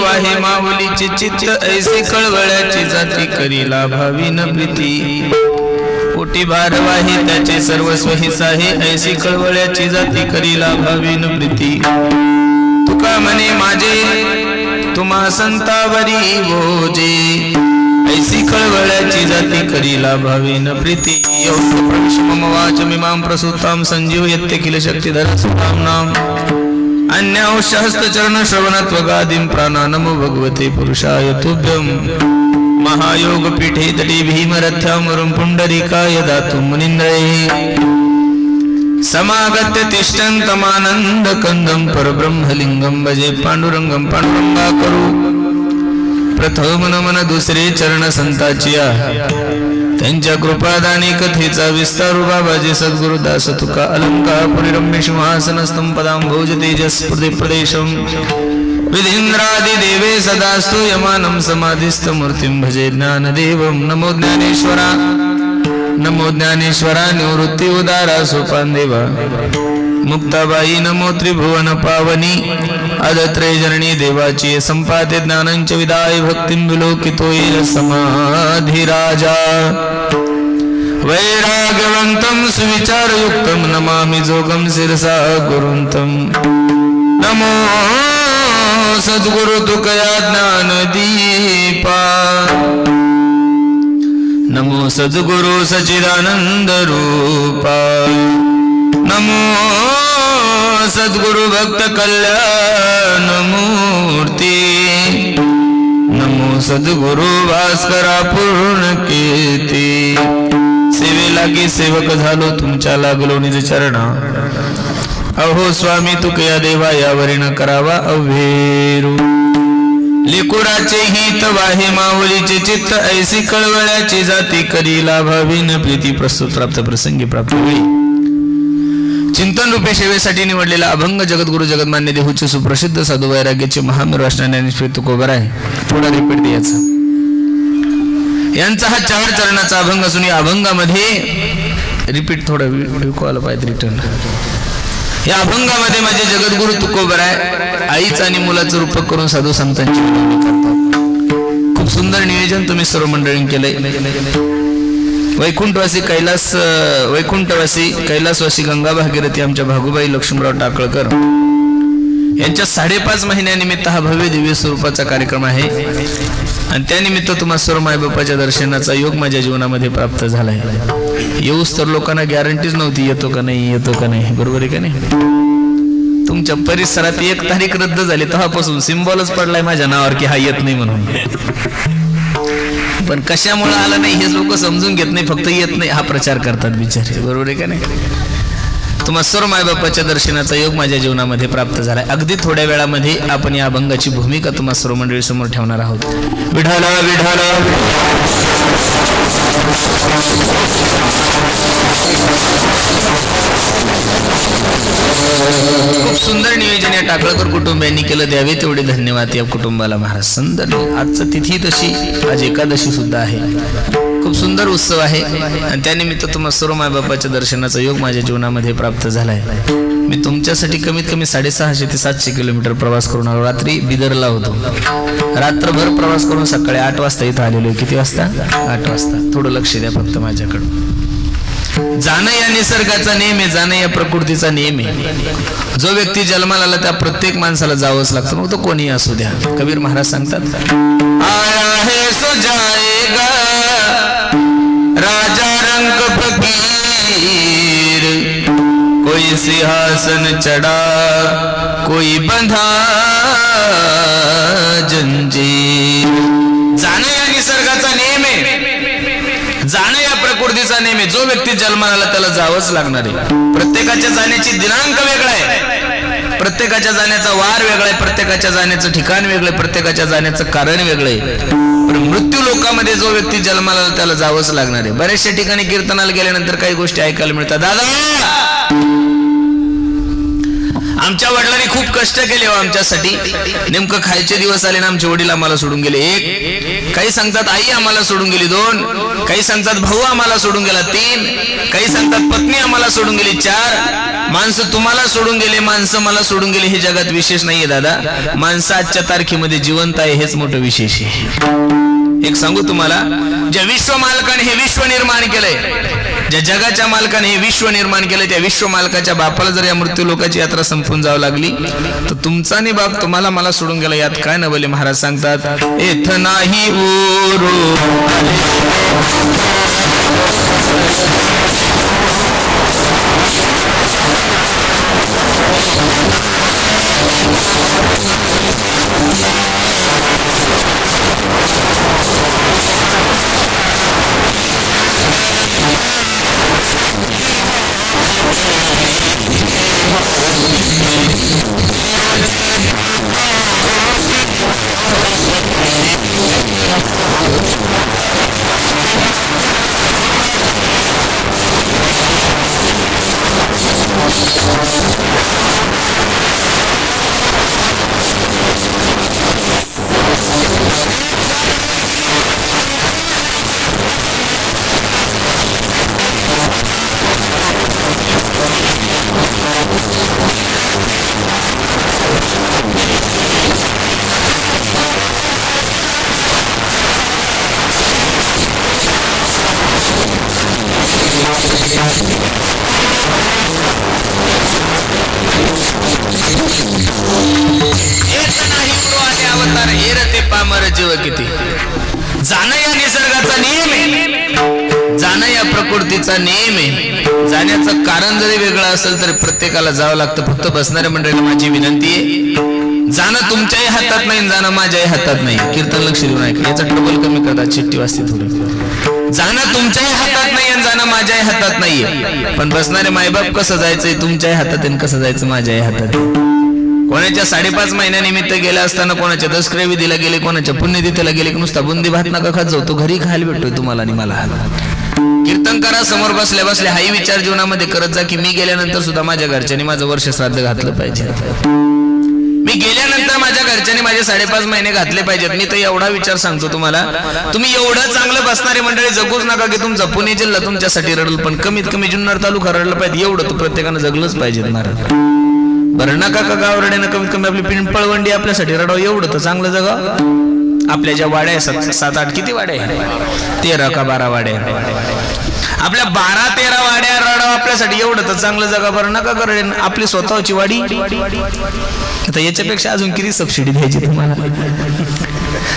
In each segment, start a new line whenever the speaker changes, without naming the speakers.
वाहे माऊलीचे चित्त ऐसे कळवळ्याची जाती करीला भावी न प्रीती कोटी भार वाहे त्याचे सर्वस्व हिस आहे ऐसी कळवळ्याची जाती करीला भावी न प्रीती तुका म्हणे माझे तुम्हा संतावरी भोजे ऐसी कळवळ्याची जाती करीला भावी न प्रीती मम वाच मिमां प्रसूतां संजीव यत्तेखिल शक्तिधर सुतां नाम अन्याउष्यहस्तचरण श्रवणत्वगादिं प्राणा नमो भगवते पुरुषाय तुभ्यं महायोग पीठे तटी भीमरथ्यामरुं पुंडरीकाय दातुं मुनीन्द्रैः समागत्य तिष्ठन्तमानन्द कंदं परब्रह्मलिंगं भजे पांडुरंगं पांडुरंगाकरू प्रथम नमन दुसरे चरण संताचिया त्यांच्या कृपादानी कथेचा विस्तारू बाबाजी सद्गुरुदास तुका अलंकापुरी रम्य सिंहासनस्थं पदांभोज तेजस प्रदेशं विधींद्रादि देवे सदास्तु यमानं समाधिस्थ मूर्तिं भजे ज्ञानदेवं नमो ज्ञानेश्वरा निवृत्ति उदारा सोपान देवा मुक्ताबाई नमो त्रिभुवन पावनी अदत्रे जननी देवाची संपादे ज्ञानंच विदाय भक्तिं विलोकितो येन समाधि राजा वैराग्यवंतं सुविचारयुक्तं नमामि जोगं शिरसा गुरुंतं नमो सद्गुरु तुकया ज्ञान दीपा नमो सद्गुरु सच्चिदानंद रूपा नमो सद्गुरु भक्त कल्याण मूर्ति नमो सद्गुरु भास्करा पूर्ण कीर्ती सेवेला की सेवक झालो तुमच्या लागलो निज चरणा अहो स्वामी तुकया देवा यावरी न करावा अव्हेरू लेकुराचे हित वाहे माऊलीचे चित्त ऐसी कळवळ्याची जाती करीला भावी न प्रीती प्रस्तुत प्राप्त प्रसंगी प्राप्त वेळी चिंतन रूपे सेवेसाठी निवडलेला अभंग जगद्गुरु जगन्मान्य देहूचे सुप्रसिद्ध साधू वैराग्याचे महामेरू असणारे ज्ञानेश्वर तुकोबर आहे. थोडा रिपीट द्यायचा. यांचा हा 4 चरणाचा अभंग असून या अभंगामध्ये रिपीट थोडा विकवायला पाहिजे रिटर्न. या अभंगामध्ये माझे जगद्गुरु तुकोबर आहे आईच आणि मुलाचं रूप करून साधू संतांची विनवणी करतात. खूप सुंदर नियोजन तुम्ही सर्व मंडळींनी केलंय. वैकुंठवासी कैलासवासी गंगा भागीरथी आमच्या भागुबाई लक्ष्मणराव टाकळकर यांच्या 5.5 महिन्यानिमित्त हा भव्य दिव्य स्वरूपाचा कार्यक्रम आहे आणि त्यानिमित्त तुम्हा सर्व मायबापाच्या दर्शनाचा योग माझ्या जीवनामध्ये प्राप्त झाला आहे. येऊच तर लोकांना गॅरंटीच नव्हती येतो का नाही बरोबर आहे का नाही. तुमच्या परिसरात 1 तारीख रद्द झाली तेव्हापासून सिम्बॉलच पडलाय माझ्या नावावर की हा येत नाही म्हणून. पण कशामुळे आला नाही हे लोक समजून घेत नाही. फक्त येत नाही हा प्रचार करतात बिचारे. बरोबर आहे का नाही. तुम्हा सर्व मायबापाच्या दर्शनाचा योग माझ्या जीवनामध्ये प्राप्त झालाय. अगदी थोड्या वेळामध्ये आपण या अभंगाची भूमिका तुम्हा सर्व मंडळी समोर ठेवणार आहोत. विठाला विठाला खूप सुंदर नियोजन या टाकळकर कुटुंबियांनी केलं. द्यावे तेवढे धन्यवाद या कुटुंबाला महाराज. सुंदर आजचं तिथी तशी आज एकादशी सुद्धा आहे. खूप सुंदर उत्सव आहे आणि त्यानिमित्त तुम्हा सर्व मायबापाच्या दर्शनाचा योग माझ्या जीवनामध्ये प्राप्त झालाय. मी तुमच्यासाठी कमीत कमी 650 ते 700 किलोमीटर प्रवास करून आलो. रात्री बिदरला होतो. रात्रभर प्रवास करून सकाळी 8 वाजता इथं आलेलो. किती वाजता? 8 वाजता. थोडं लक्ष द्या फक्त माझ्याकडं. जाणं या निसर्गाचा नियम आहे. जाणं या प्रकृतीचा नियम आहे. जो व्यक्ती जन्माला आला त्या प्रत्येक माणसाला जावंच लागतं. मग तो कोणी असू द्या. कबीर महाराज सांगतात आया है सो जाएगा राजा रंग फकीर कोई सिंहासन चढ़ा कोई बंधा जंजीर. जाणं या निसर्गाचा नियम आहे. जाणं या प्रकृतीचा नियम आहे. जो व्यक्ती जन्माला आला त्याला जावंच लागणार आहे. प्रत्येकाच्या जाण्याची दिनांक वेगळा आहे. प्रत्येकाच्या जाण्याचा वार वेगळा आहे. प्रत्येकाच्या जाण्याचं ठिकाण वेगळं आहे. प्रत्येकाच्या जाण्याचं कारण वेगळं आहे. पण मृत्यू लोकांमध्ये जो व्यक्ती जन्माला आला त्याला जावंच लागणार आहे. बऱ्याचशा ठिकाणी कीर्तनाला गेल्यानंतर काही गोष्टी ऐकायला मिळतात. दादा आमच्या वडिलांनी खूप कष्ट केले हो आमच्यासाठी. नेमकं खायचे दिवस आले ना आमचे वडील आम्हाला सोडून गेले. काही सांगतात आई आम्हाला सोडून गेली 2, काही सांगतात भाऊ आम्हाला सोडून गेला 3, काही सांगतात पत्नी आम्हाला सोडून गेली 4. माणसं तुम्हाला सोडून गेले, माणसं मला सोडून गेले, हे जगात विशेष नाहीये दादा. माणसं आजच्या तारखेमध्ये जिवंत आहे, हेच मोठं विशेष आहे. एक सांगू तुम्हाला, ज्या विश्व मालकाने हे विश्व निर्माण केलंय, ज्या जगाच्या मालकाने हे विश्व निर्माण केलंय, त्या विश्व मालकाच्या बापाला जर या मृत्यू लोकाची यात्रा संपून जावं लागली तर तुमचा आणि बाप तुम्हाला मला सोडून गेला, यात काय नवले. महाराज सांगतात एथ नाही ओरो किती जाणं या निसर्गाचा नियम आहे, जाणं या प्रकृतीचा नियम आहे. जाण्याचं कारण जरी वेगळं असेल तरी प्रत्येकाला जावं लागतं. फक्त बसणाऱ्या मंडळीला माझी विनंती आहे, जाणं तुमच्याही हातात नाही, जाणं माझ्याही हातात नाही. कीर्तन लक्ष देऊन ऐका, याचा ट्रबल कमी करतात, चिठ्ठी वाजते थोडी. जाणं तुमच्याही हातात नाही आणि जाणं माझ्याही हातात नाहीये, पण बसणारे मायबाप कसं जायचंय तुमच्याही हातात आणि कसं जायचं माझ्याही हातात. कोणाच्या 5.5 महिन्यानिमित्त गेला असताना कोणाच्या दसऱ्या विधीला गेले, कोणाच्या पुण्यतिथीला गेले की नुसता बुंदी भात नका खात जाऊ, तो घरी खायला भेटतोय तुम्हाला आणि मला. कीर्तन करा, समोर बसल्या बसल्या हाही विचार जीवनामध्ये करत जा की मी गेल्यानंतर सुद्धा माझ्या घरच्यांनी माझं वर्ष श्राद्ध घातलं पाहिजे, मी गेल्यानंतर माझ्या घरच्यांनी माझे 5.5 महिने घातले पाहिजेत. मी तर एवढा विचार सांगतो तुम्हाला, तुम्ही एवढं चांगलं बसणारी मंडळी जगूच नका की तुमचा पुणे जिल्हा तुमच्यासाठी रडल, पण कमीत कमी जुन्नर तालुका रडला पाहिजे, एवढं तर प्रत्येकानं जगलंच पाहिजे. महाराज बरं नका का गावरड्यानं कमीत कमी आपली पिंपळवंडी आपल्यासाठी रडावं, एवढं तर चांगलं जगावं. आपल्या ज्या वाड्या आहे 7-8 किती वाड्या आहे, 13 का 12 वाड्या, आपल्या 12-13 वाड्या रडावं आपल्यासाठी, एवढं तर चांगलं जगा. बरं नका करडे आपली स्वतःची वाडी, आता याच्यापेक्षा अजून किती सबसिडी द्यायची तुम्हाला.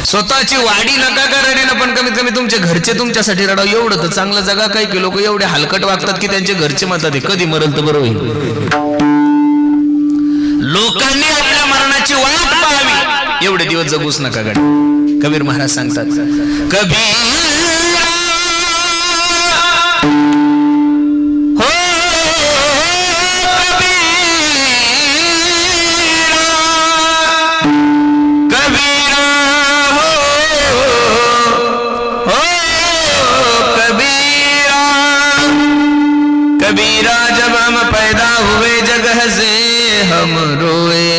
स्वतःची वाडी नका करडे ना, पण कमीत कमी तुमचे घरचे तुमच्यासाठी रडावं, एवढं तर चांगलं जगा. काही की लोक एवढे हलकट वागतात की त्यांचे घरचे म्हणतात कधी मरल तर बरं होईल. लोकांनी आपल्या मरणाची वाट पाहावी, एवढे दिवस जगूच नका गड. कबीर महाराज सांगतात कबीर हो कबीरा हो कबीरा कबीरा जब हम पैदा हुए जगह से हम रोए,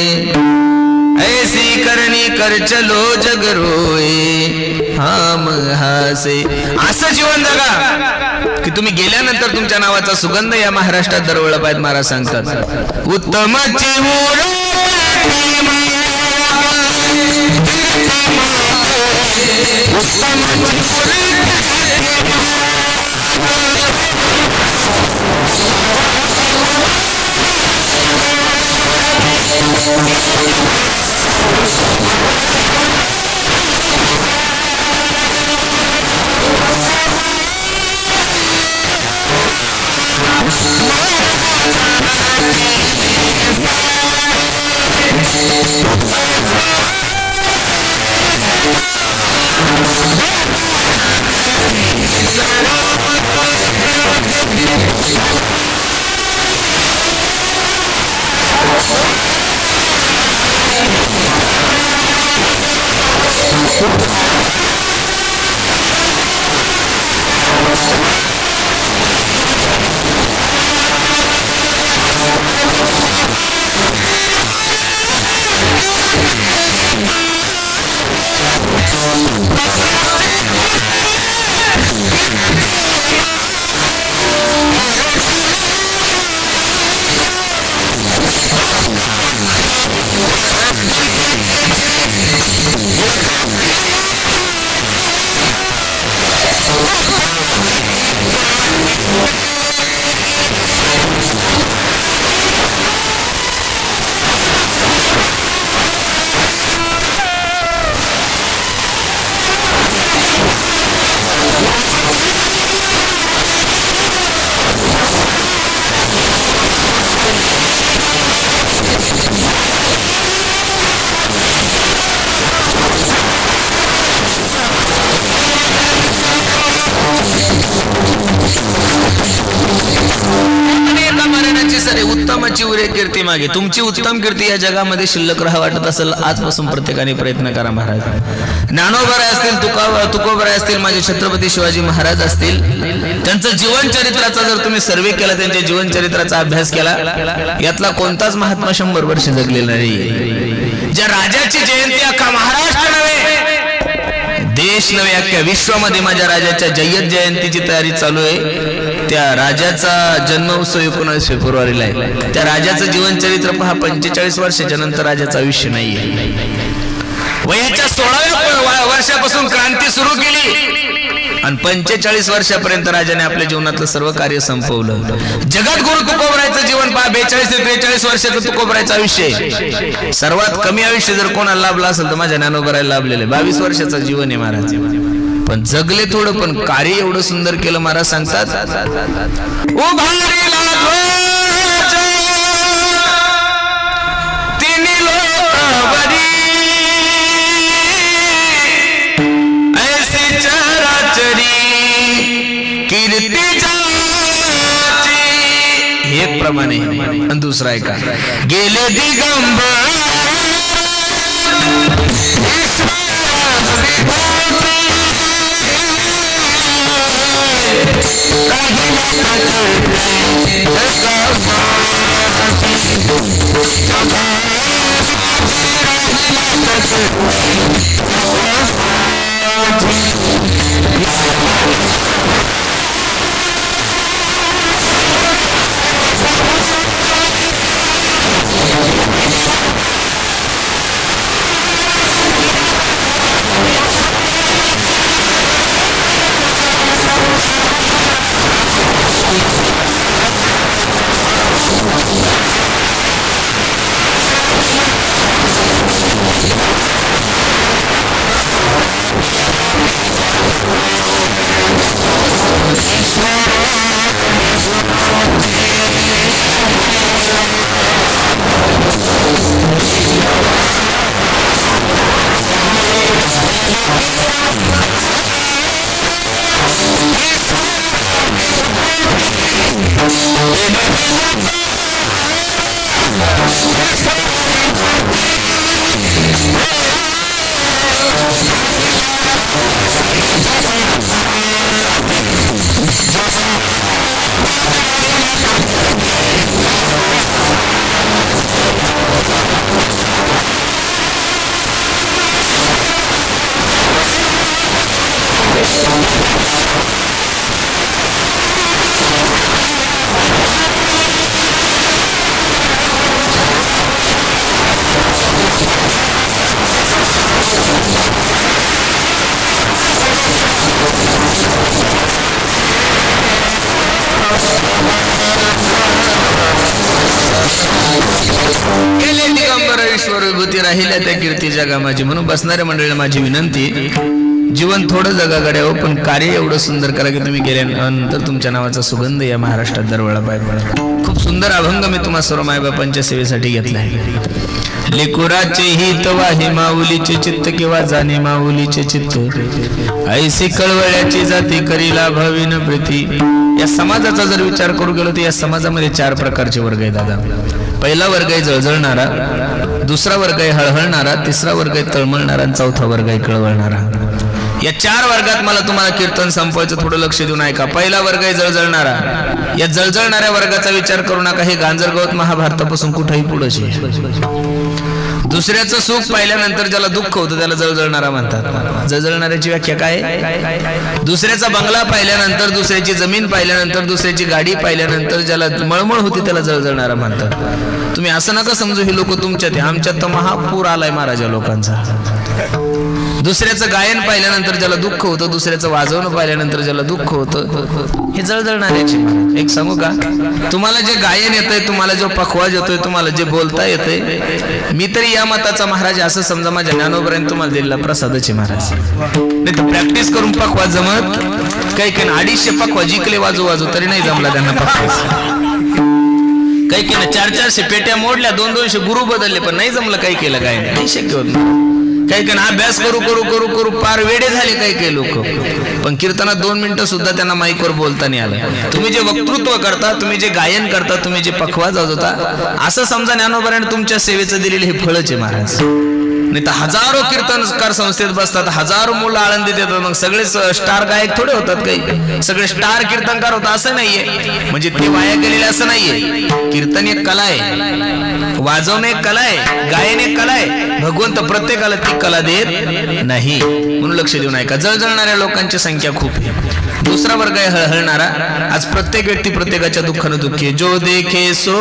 ऐसी करनी कर चलो जग रोए हम हसे. असं जीवन जगा की तुम्ही गेल्यानंतर तुमच्या नावाचा सुगंध या महाराष्ट्रात दरवळला पाहिजे. महाराज सांगतात उत्तमाची उत्तमाची उरे कीर्ती मागे. तुमची उत्तम कीर्ती या जगामध्ये शिल्लक राहा वाटत असेल आजपासून प्रत्येकाने प्रयत्न करा. महाराज ज्ञानोबराय असतील, तुकोबराय असतील, माझे छत्रपती शिवाजी महाराज असतील, त्यांचं जीवन चरित्राचा जर तुम्ही सर्वे केला, त्यांच्या जीवन चरित्राचा अभ्यास केला, यातला कोणताच महात्मा 100 वर्ष जगलेला नाही. ज्या राजाची जयंती अख्खा महाराष्ट्र नव्हे, देश नव्हे, अख्ख्या विश्वामध्ये माझ्या राजाच्या जय्यत जयंतीची तयारी चालू आहे. त्या राजाचा जन्मोत्सव 19 फेब्रुवारीला आहे. त्या राजाचं जीवन चरित्र पहा. 45 वर्षाच्या नंतर राजाचं आयुष्य नाहीये. वयाच्या 16व्या वर्षापासून क्रांती सुरू केली आणि 45 वर्षापर्यंत राजाने आपल्या जीवनातलं सर्व कार्य संपवलं. जगद्गुरु तुकोबरायचं जीवन पहा. 42 ते 43 वर्षाचं तुकोबरायचं आयुष्य. सर्वात कमी आयुष्य जर कोणाला लाभलं असेल तर माझ्या ज्ञानोबरायला लाभलेलं. 22 वर्षाचं जीवन आहे महाराज. पण जगले थोडं, पण कार्य एवढं सुंदर केलं. महाराज सांगतात, एक प्रमाणे आणि दुसरा आहे का, गेले दिगंबर राहिल्या त्या कीर्ती जगा माझी. म्हणून बसणाऱ्या मंडळीला माझी विनंती, जीवन थोडं जगा गड्यावर, पण कार्य एवढं सुंदर करा की तुम्ही गेल्यानंतर तुमच्या नावाचा सुगंध या महाराष्ट्रात दरवळा पाहिजे. खूप सुंदर अभंग मी तुम्हा सर्व मायबापांच्या सेवेसाठी घेतलाय. लेकुराचे हित वाही माऊलीचे चित्त, किंवा जाणे माऊलीचे चित्त, ऐसी कळवळ्याची जाती करी लाभाविन प्रीती. या समाजाचा जर विचार करू गेलो तर या समाजामध्ये 4 प्रकारचे वर्ग आहेत दादा. पहिला वर्ग आहे जळजळणारा, दुसरा वर्ग आहे हळहळणारा, तिसरा वर्ग आहे तळमळणारा आणि चौथा वर्ग आहे कळवळणारा. या 4 वर्गात मला तुम्हाला कीर्तन संपवायचं, थोडं लक्ष देऊन ऐका. पहिला वर्ग आहे जळजळणारा. या जळजळणाऱ्या वर्गाचा विचार करू नका. हे गांजरगावात महाभारतापासून कुठेही पुढेच. दुसऱ्याचं सुख पाहिल्यानंतर ज्याला दुःख होतं त्याला जळजळणारा म्हणतात. जळजळणाऱ्याची व्याख्या काय? दुसऱ्याचा बंगला पाहिल्यानंतर, दुसऱ्याची जमीन पाहिल्यानंतर, दुसऱ्याची गाडी पाहिल्यानंतर ज्याला मळमळ होती त्याला जळजळणारा म्हणतात. तुम्ही असं नका समजू हे लोक तुमच्यात, आमच्यात तर महापूर आलाय महाराजा लोकांचा. दुसऱ्याचं गायन पाहिल्यानंतर ज्याला दुःख होतं, दुसऱ्याचं वाजवणं पाहिल्यानंतर ज्याला दुःख होतं, हे जळजळणाऱ्याची. एक सांगू का, तुम्हाला जे गायन येतंय, तुम्हाला जो पखवाज येतोय, तुम्हाला जे बोलता येतंय, मी तरी या मताचा महाराज असं समजा माझ्या ज्ञानोबरायने तुम्हाला दिलेला प्रसादाचे महाराज. नाही तर प्रॅक्टिस करून पखवाज जमत काही 250 पखवाज जिंकले वाजू तरी नाही जमला त्यांना पखवाज. काही 400 पेट्या मोडल्या, 200 गुरु बदलले, पण नाही जमलं काही केलं गायन. नाही शक्य होत. काही काही अभ्यास करू करू करू करू पार वेडे झाले काही काही लोक, पण कीर्तनात 2 मिनिटं सुद्धा त्यांना माईकवर बोलता नाही आलं. तुम्ही जे वक्तृत्व करता, तुम्ही जे गायन करता, तुम्ही जे पखवाज वाजवता, असं समजा ज्ञानोबाने तुमच्या सेवेचं दिलेले हे फळच आहे महाराज. नाही तर हजारो कीर्तनकार संस्थेत बसतात, हजारो मुलं आळंदीत येतात, मग सगळे स्टार गायक थोडे होतात, काही सगळे स्टार कीर्तनकार होतात असं नाहीये. म्हणजे ते वाया गेलेले असं नाहीये. कीर्तन एक कला आहे, वाजवणे एक कला आहे, गायन एक कला आहे. भगवंत प्रत्येकाला ती कला देत नाही, म्हणून लक्ष देऊ नका. जळजळणाऱ्या लोकांची संख्या खूप आहे. दुसरा वर्ग आहे हळहळणारा. आज प्रत्येक व्यक्ती प्रत्येकाच्या दुःखानं दुःखी आहे. जो देखे सो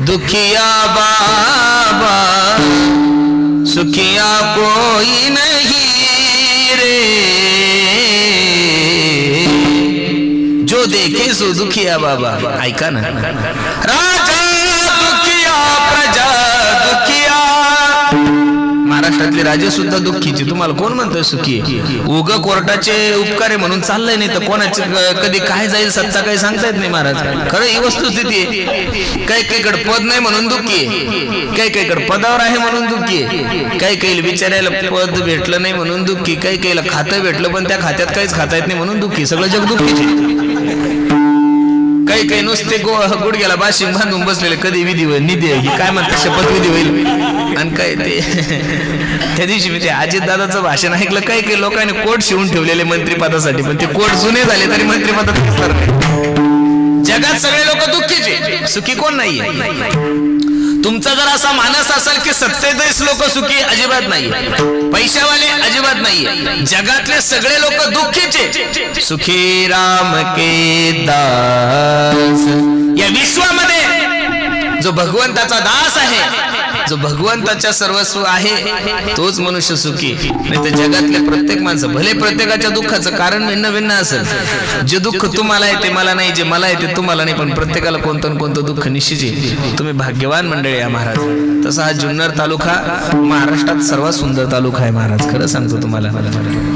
दुखिया बाबा, सुखिया कोई नहीं रे, जो देखे सो दुखिया बाबा. ऐका ना, राजा दुखिया प्रजा दुखिया. महाराष्ट्रातले राजे सुद्धा दुःखीचे. तुम्हाला कोण म्हणतोय सुखी? उग कोर्टाचे उपकार आहे म्हणून चाललंय, नाही तर कोणाचे कधी काय जाईल सत्ता काही सांगता येत नाही महाराज. खरं ही वस्तुस्थिती आहे. काही काहीकडे पद नाही म्हणून दुःखी आहे, काही काहीकडे पदावर आहे म्हणून दुःखी आहे, काही काही बिचारायला पद भेटलं नाही म्हणून दुःखी, काही काहीला खातं भेटलं पण त्या खात्यात काहीच खाता येत नाही म्हणून दुःखी. सगळं जग दुःखीचे. काही काही नुसते गुडघ्याला बाशिंग बांधून बसलेले, कधी विधी होईल, निधी ही काय म्हणतात शपथविधी होईल. आणि काय ते त्या दिवशी मी ते अजितदादाचं भाषण ऐकलं. काही काही लोकांनी कोट शिवून ठेवलेले मंत्रिपदासाठी, पण ते कोट जुने झाले तरी मंत्रिपदात दिसणार नाही. जगात सगळे लोक दुःखीचे, सुखी कोण नाहीये. तुमचा जर असा मानस असेल की 27 लोक सुखी, अजिबात नाही. पैशावाले अजिबात नाहीये. जगातले सगळे लोक दुःखीचे. सुखी राम के दास. या विश्वामध्ये जो भगवंताचा दास आहे, जो भगवंताच्या सर्वस्व आहे, तोच मनुष्य सुखी. नाही तर जगातले प्रत्येक माणसं, भले प्रत्येकाच्या दुःखाचं कारण भिन्न भिन्न असेल. जे दुःख तुम्हाला आहे ते मला नाही, जे मला आहे ते तुम्हाला नाही, पण प्रत्येकाला कोणतं कोणतं दुःख निश्चित आहे. तुम्ही भाग्यवान मंडळी आहे महाराज. तसा हा जुन्नर तालुका महाराष्ट्रात सर्वात सुंदर तालुका आहे महाराज. खरं सांगतो तुम्हाला,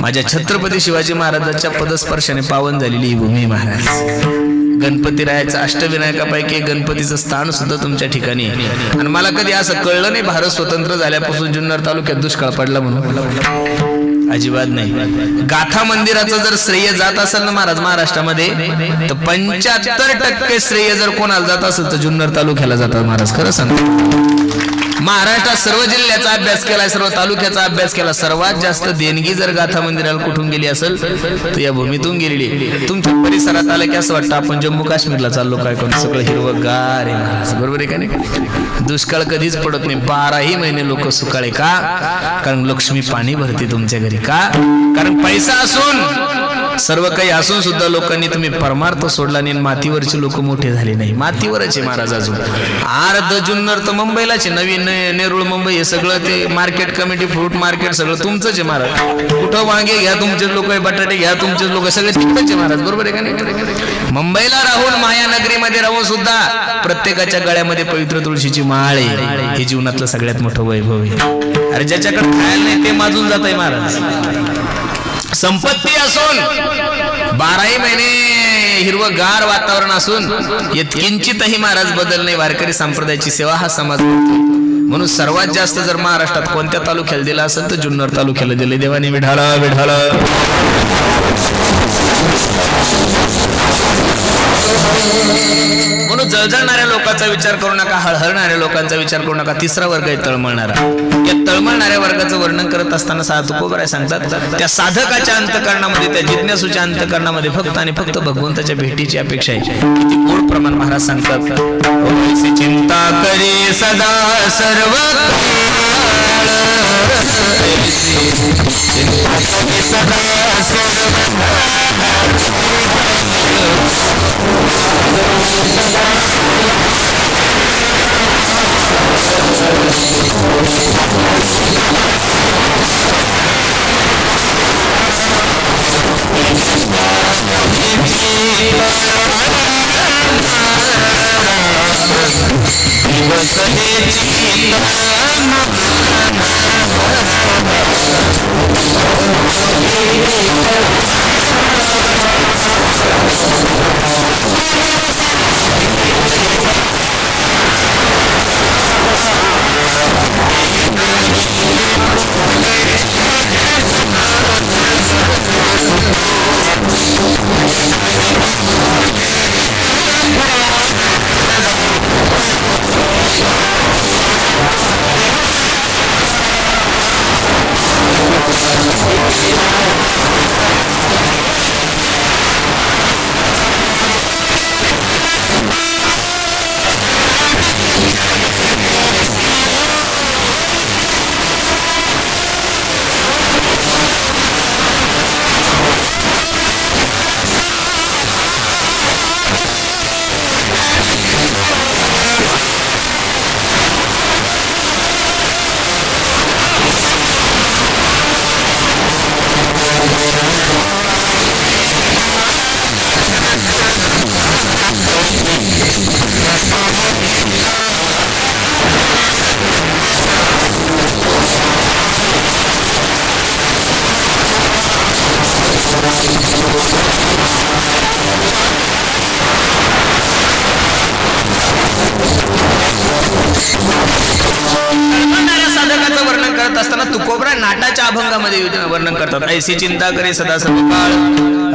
माझ्या छत्रपती शिवाजी महाराजांच्या पदस्पर्शाने पावन झालेली ही भूमी महाराज. गणपतीरायाचं अष्टविनायकापैकी गणपतीचं स्थान सुद्धा तुमच्या ठिकाणी आहे. आणि मला कधी असं कळलं नाही भारत स्वतंत्र झाल्यापासून जुन्नर तालुक्यात दुष्काळ पडला म्हणून. अजिबात नाही. गाथा मंदिराचं जर श्रेय जात असेल ना महाराज महाराष्ट्रामध्ये, तर 75% श्रेय जर कोणाला जात असेल तर जुन्नर तालुक्याला जातात महाराज. खरं सांगतो, महाराष्ट्रात सर्व जिल्ह्याचा अभ्यास केला, सर्व तालुक्याचा अभ्यास केला. सर्वात जास्त देणगी जर गाथा मंदिराला कुठून गेली असेल तर या भूमीतून गेलेली. तुमच्या परिसरात आलं की असं वाटतं आपण जम्मू काश्मीरला चाललो काय, कोण सगळं हिरवगार आहे महाराज. बरोबर आहे का नाही? दुष्काळ कधीच पडत नाही. 12ही महिने लोक सुकाळे. का? कारण लक्ष्मी पाणी भरते तुमच्या घरी. का? कारण पैसा असून, सर्व काही असून सुद्धा लोकांनी तुम्ही परमार्थ सोडला नाही. मातीवरचे लोक मोठे झाले नाही. मातीवरच आहे महाराज. अजून अर्ध जुन्नर तर मुंबईलाच आहे. नवीन नेरुळ मुंबई हे सगळं ते मार्केट कमिटी, फ्रूट मार्केट सगळं तुमचंच आहे महाराज. कुठं वांगे घ्या तुमचेच लोक, बटाटे घ्या तुमचेच लोक, सगळे तिकडच आहे महाराज. बरोबर आहे का नाही? मुंबईला राहून, मायानगरीमध्ये राहून सुद्धा प्रत्येकाच्या गळ्यामध्ये पवित्र तुळशीची माळ आहे. हे जीवनातलं सगळ्यात मोठं वैभव आहे. अरे ज्याच्याकडे खायला नाही ते माजून जात आहे महाराज. संपत्ती असून, 12ही महिने हिरवगार वातावरण असून किंचितही महाराज बदल नाही. वारकरी संप्रदायाची सेवा हा समाज करतो. म्हणून सर्वात जास्त जर महाराष्ट्रात कोणत्या तालुक्याला दिला असेल तर जुन्नर तालुक्याला दिले. देवाने विढाला विढाला. म्हणून जळजळणाऱ्या लोकांचा विचार करू नका, हळहळणाऱ्या लोकांचा विचार करू नका. तिसरा वर्ग आहे तळमळणारा. या तळमळणाऱ्या वर्गाचं वर्णन करत असताना साधू तुकोबराय सांगतात, त्या साधकाच्या अंतःकरणामध्ये, त्या जिज्ञासूच्या अंतःकरणामध्ये फक्त आणि फक्त भगवंताच्या भेटीची अपेक्षा आहे. किती गोड प्रमाण महाराज सांगतात. चिंता करे सदा सर्व सदा करत असताना तुकोबरा नाटाच्या अभंगामध्ये वर्णन करतात. ऐसी चिंता करे सदा सर्वकाळ,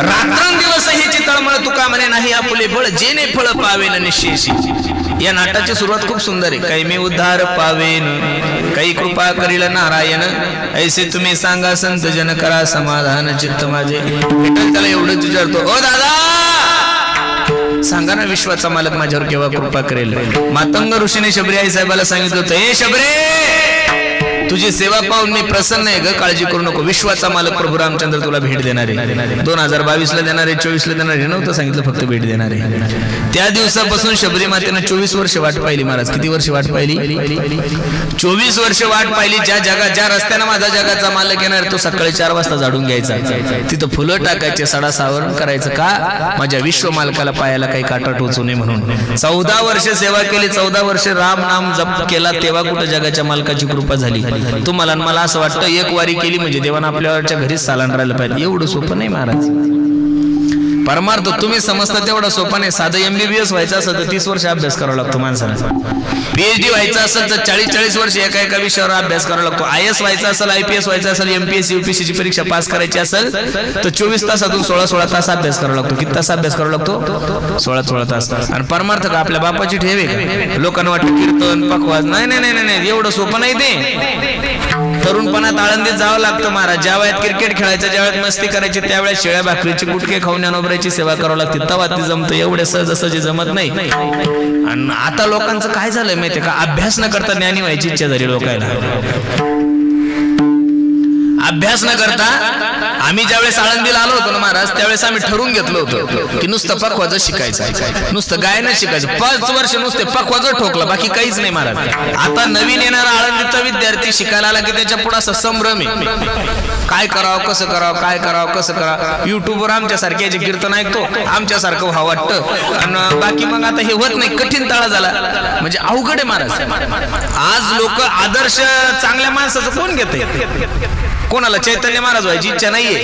रात्रंदिवस हिची तळमळ तुका म्हणे नाही आपुले बळ, जेने फळ पावेन निशेषी. या नाटाची सुरुवात खूप सुंदर आहे. काही मी उद्धार पावेन, काही कृपा करील नारायण, ऐसे तुम्ही सांगा संत जन करा समाधान चित्त माझे. त्याला एवढंच विचारतो, ओ दादा सांगा ना विश्वाचा मालक माझ्यावर केव्हा कृपा करेल. मातंग ऋषीने शबरी आई साहेबाला सांगितलं होतं, हे शबरे तुझी सेवा पाहून मी प्रसन्न आहे ग, काळजी करू नको, विश्वाचा मालक प्रभू रामचंद्र तुला भेट देणार आहे. 2022 ला देणार आहे, 24 ला देणार आहे नव्हतं सांगितलं, फक्त भेट देणार आहे. त्या दिवसापासून शबरी मातेनं 24 वर्ष वाट पाहिली. महाराज किती वर्ष वाट पाहिली? 24 वर्ष वाट पाहिली. ज्या रस्त्यानं माझा जगाचा मालक येणार तो सकाळी 4 वाजता झाडून घ्यायचा, तिथं फुलं टाकायचे, सडा सावरण करायचं, का माझ्या विश्व मालकाला पायाला काही काटा टोचू नये म्हणून. 14 वर्ष सेवा केली, 14 वर्ष राम नाम जप केला, तेव्हा कुठं जगाच्या मालकाची कृपा झाली. तुम्हाला मला असं वाटतं एक वारी केली म्हणजे देवानं आपल्यावरच्या घरीच सालान राहिलं पाहिजे. एवढं सोपं नाही महाराज. परमार्थ तुम्ही समजता तेवढा सोपा नाही. साधं MBBS व्हायचं असेल तर 30 वर्ष अभ्यास करावा लागतो माणसाला. PhD व्हायचं असेल तर 40-40 वर्ष एका विषयावर अभ्यास करावा लागतो. IS व्हायचं असेल, IPS व्हायचं असेल, MPSC UPSC ची परीक्षा पास करायची असेल तर 24 तासातून 16 तास अभ्यास करावा लागतो. किती तास अभ्यास करावा लागतो? 16 तास. आणि परमार्थ का आपल्या बापाची ठेव आहे? लोकांना वाटतं कीर्तन पकवाज, नाही, एवढं सोपं नाही ते. तरुणपणात आळंदीत जावं लागतं महाराज. ज्या वयात क्रिकेट खेळायचं, ज्या वयात मस्ती करायची, त्यावेळेस शेळ्या भाकरीची गुटके खाऊन ज्ञानोबराची सेवा करावं लागते. तेव्हा ती जमतं, एवढे सहज जमत नाही. आणि आता लोकांचं काय झालंय माहितीये का? अभ्यास न करता ज्ञानी व्हायची इच्छा झाली लोकांना. अभ्यास न करता आम्ही ज्यावेळेस आळंदीला आलो होतो ना महाराज, त्यावेळेस आम्ही ठरवून घेतलं होतं की नुसतं पखवाजं शिकायचं, नुसतं गायनं शिकायचं. 5 वर्ष नुसते पखवाजं ठोकलं, बाकी काहीच नाही महाराज. आता नवीन येणारा आळंदीचा विद्यार्थी शिकायला आला की त्याच्या पुढे असं संभ्रम आहे, काय करावं, कसं करावं, काय करावं, कसं करावं. युट्यूबवर आमच्यासारखे जे कीर्तन ऐकतो, आमच्यासारखं व्हावं वाटतं, आणि बाकी मग आता हे होत नाही. कठीण ताळा झाला म्हणजे अवघड आहे महाराज. आज लोक आदर्श चांगल्या माणसाचं कोण घेतंय? कोणाला चैतन्य महाराज व्हायची इच्छा नाहीये,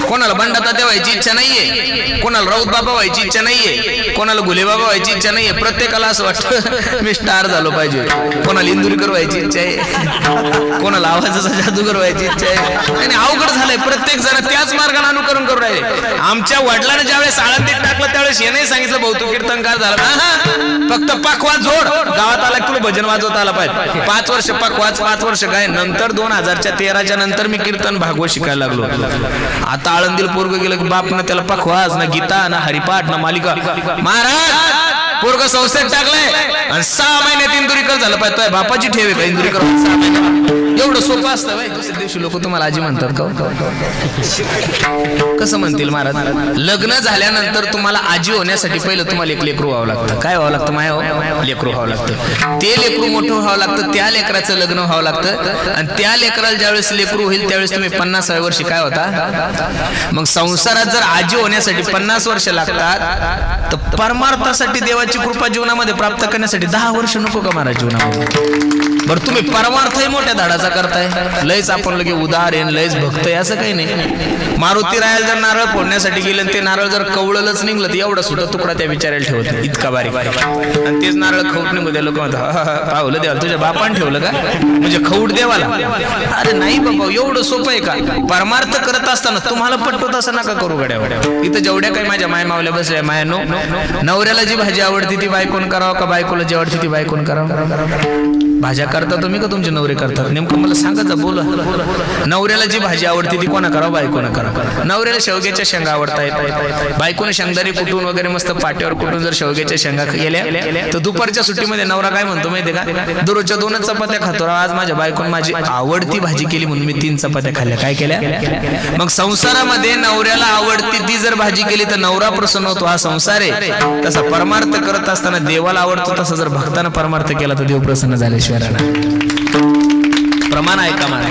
कोणाला बंडातात्या व्हायची इच्छा नाहीये, कोणाला राऊत बाबा व्हायची इच्छा नाहीये, कोणाला गुले बाबा व्हायची इच्छा नाहीये. प्रत्येकाला असं वाटतं मी स्टार झालो पाहिजे. कोणाला इंदुरीकर व्हायची इच्छा आहे, कोणाला आवाजाचा जादूगर व्हायची इच्छा आहे. आणि अवघड झालंय. प्रत्येक जण त्याच मार्गाने अनुकरण करून राहिले. आमच्या वडिलांना ज्यावेळेस आळंदीत टाकलं त्यावेळेस याने सांगितलं भाऊ तू कीर्तनकार झाला, फक्त पखवाज जोड, गावात आला तुला भजन वाजवता आला पाहिजे. 5 वर्ष पखवाज, 5 वर्ष काय. नंतर 2013च्या नंतर मी कीर्तन भागवत शिकायला लागलो. आता आळंदीला पोरग गेलं की बाप ना त्याला पखवाज, ना गीता, ना हरिपाठ, ना मालिका. महाराज पोरग संस्थेत टाकलंय आणि 6 महिन्यात इंदुरीकर झालं पाहिजे. बापाची ठेव आहे का इंदुरीकर 6 महिन्यात? एवढं सोपं असतं भाई. दुसऱ्या दिवशी लोक तुम्हाला आजी म्हणतात का? कसं म्हणतील महाराज? लग्न झाल्यानंतर तुम्हाला आजी होण्यासाठी पहिलं तुम्हाला एक लेकरू व्हावं लागतं. काय व्हावं लागतं? माया लेकरू व्हावं लागतं. ते लेकरू मोठं व्हावं लागतं, त्या लेकराचं लग्न व्हावं लागतं. आणि त्या लेकराला ज्यावेळेस लेकरू होईल त्यावेळेस तुम्ही 50व्या वर्षी काय होता? मग संसारात जर आजी होण्यासाठी 50 वर्ष लागतात तर परमार्थासाठी देवाची कृपा जीवनामध्ये प्राप्त करण्यासाठी 10 वर्ष नको का महाराज जीवनामध्ये? बरं तुम्ही परमार्थही मोठ्या धाडाचा करताय, लयच आपण लगे उदार आहे, लयच भक्त आहे, असं काही नाही. मारुती रायाला जर नारळ फोडण्यासाठी गेलं ते नारळ जर कवळलंच निघलं तर एवढा सुद्धा तुकडा त्या विचारायला ठेवत इतका बारीक. आणि तेच नारळ खवट निघू द्या. लोक म्हणतात पावलं देवाला, तुझ्या बापान ठेवलं का म्हणजे खवट देवाला? अरे नाही बाबा, एवढं सोपं आहे का? परमार्थ करत असताना तुम्हाला पटवत असं नका करू गड्या. इथं जेवढ्या काही माझ्या माय मावल्या बसल्या, मायानो, नवऱ्याला जी भाजी आवडती ती बायकोन करावं का बायकोला जी आवडती ती बायकोन करावं? भाज्या करता तुम्ही का तुमचे नवरे करतात? नेमकं मला सांगा जा, बोला. नवऱ्याला जी भाजी आवडती ती कोणा करावं? बायकोनं करावं. नवऱ्याला शेवग्याच्या शेंगा आवडतायत, बायकोने शेंगदारी कुटून वगैरे मस्त पाट्यावर कुटून जर शेवग्याच्या शेंगा गेल्या तर दुपारच्या सुट्टीमध्ये नवरा काय म्हणतो माहितीये का? दररोजच्या 2च चपात्या खातो, आज माझ्या बायकोने माझी आवडती भाजी केली म्हणून मी 3 चपात्या खाल्ल्या. काय केल्या? मग संसारामध्ये नवऱ्याला आवडती ती जर भाजी केली तर नवरा प्रसन्न होतो, हा संसार आहे. तसा परमार्थ करत असताना देवाला आवडतो तसा जर भक्तानं परमार्थ केला तर देव प्रसन्न झाल्याशिवाय प्रमाण आहे का मला?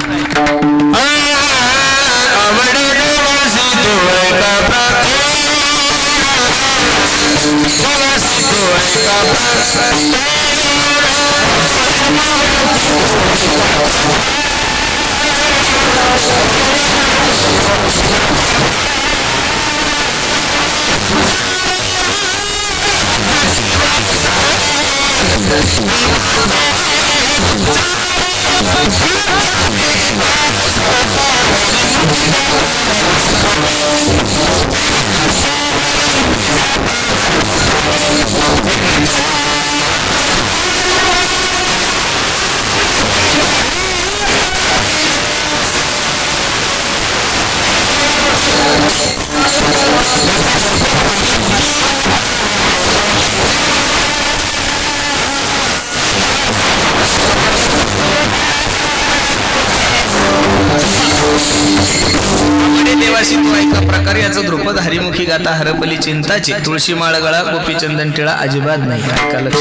देवाशी तू ऐका प्रकार याचं ध्रुपद हरिमुखी गाता हरपली चिंताची तुळशी माळ गळा गोपी चंदन टिळा अजिबात नाही. ऐका लक्ष.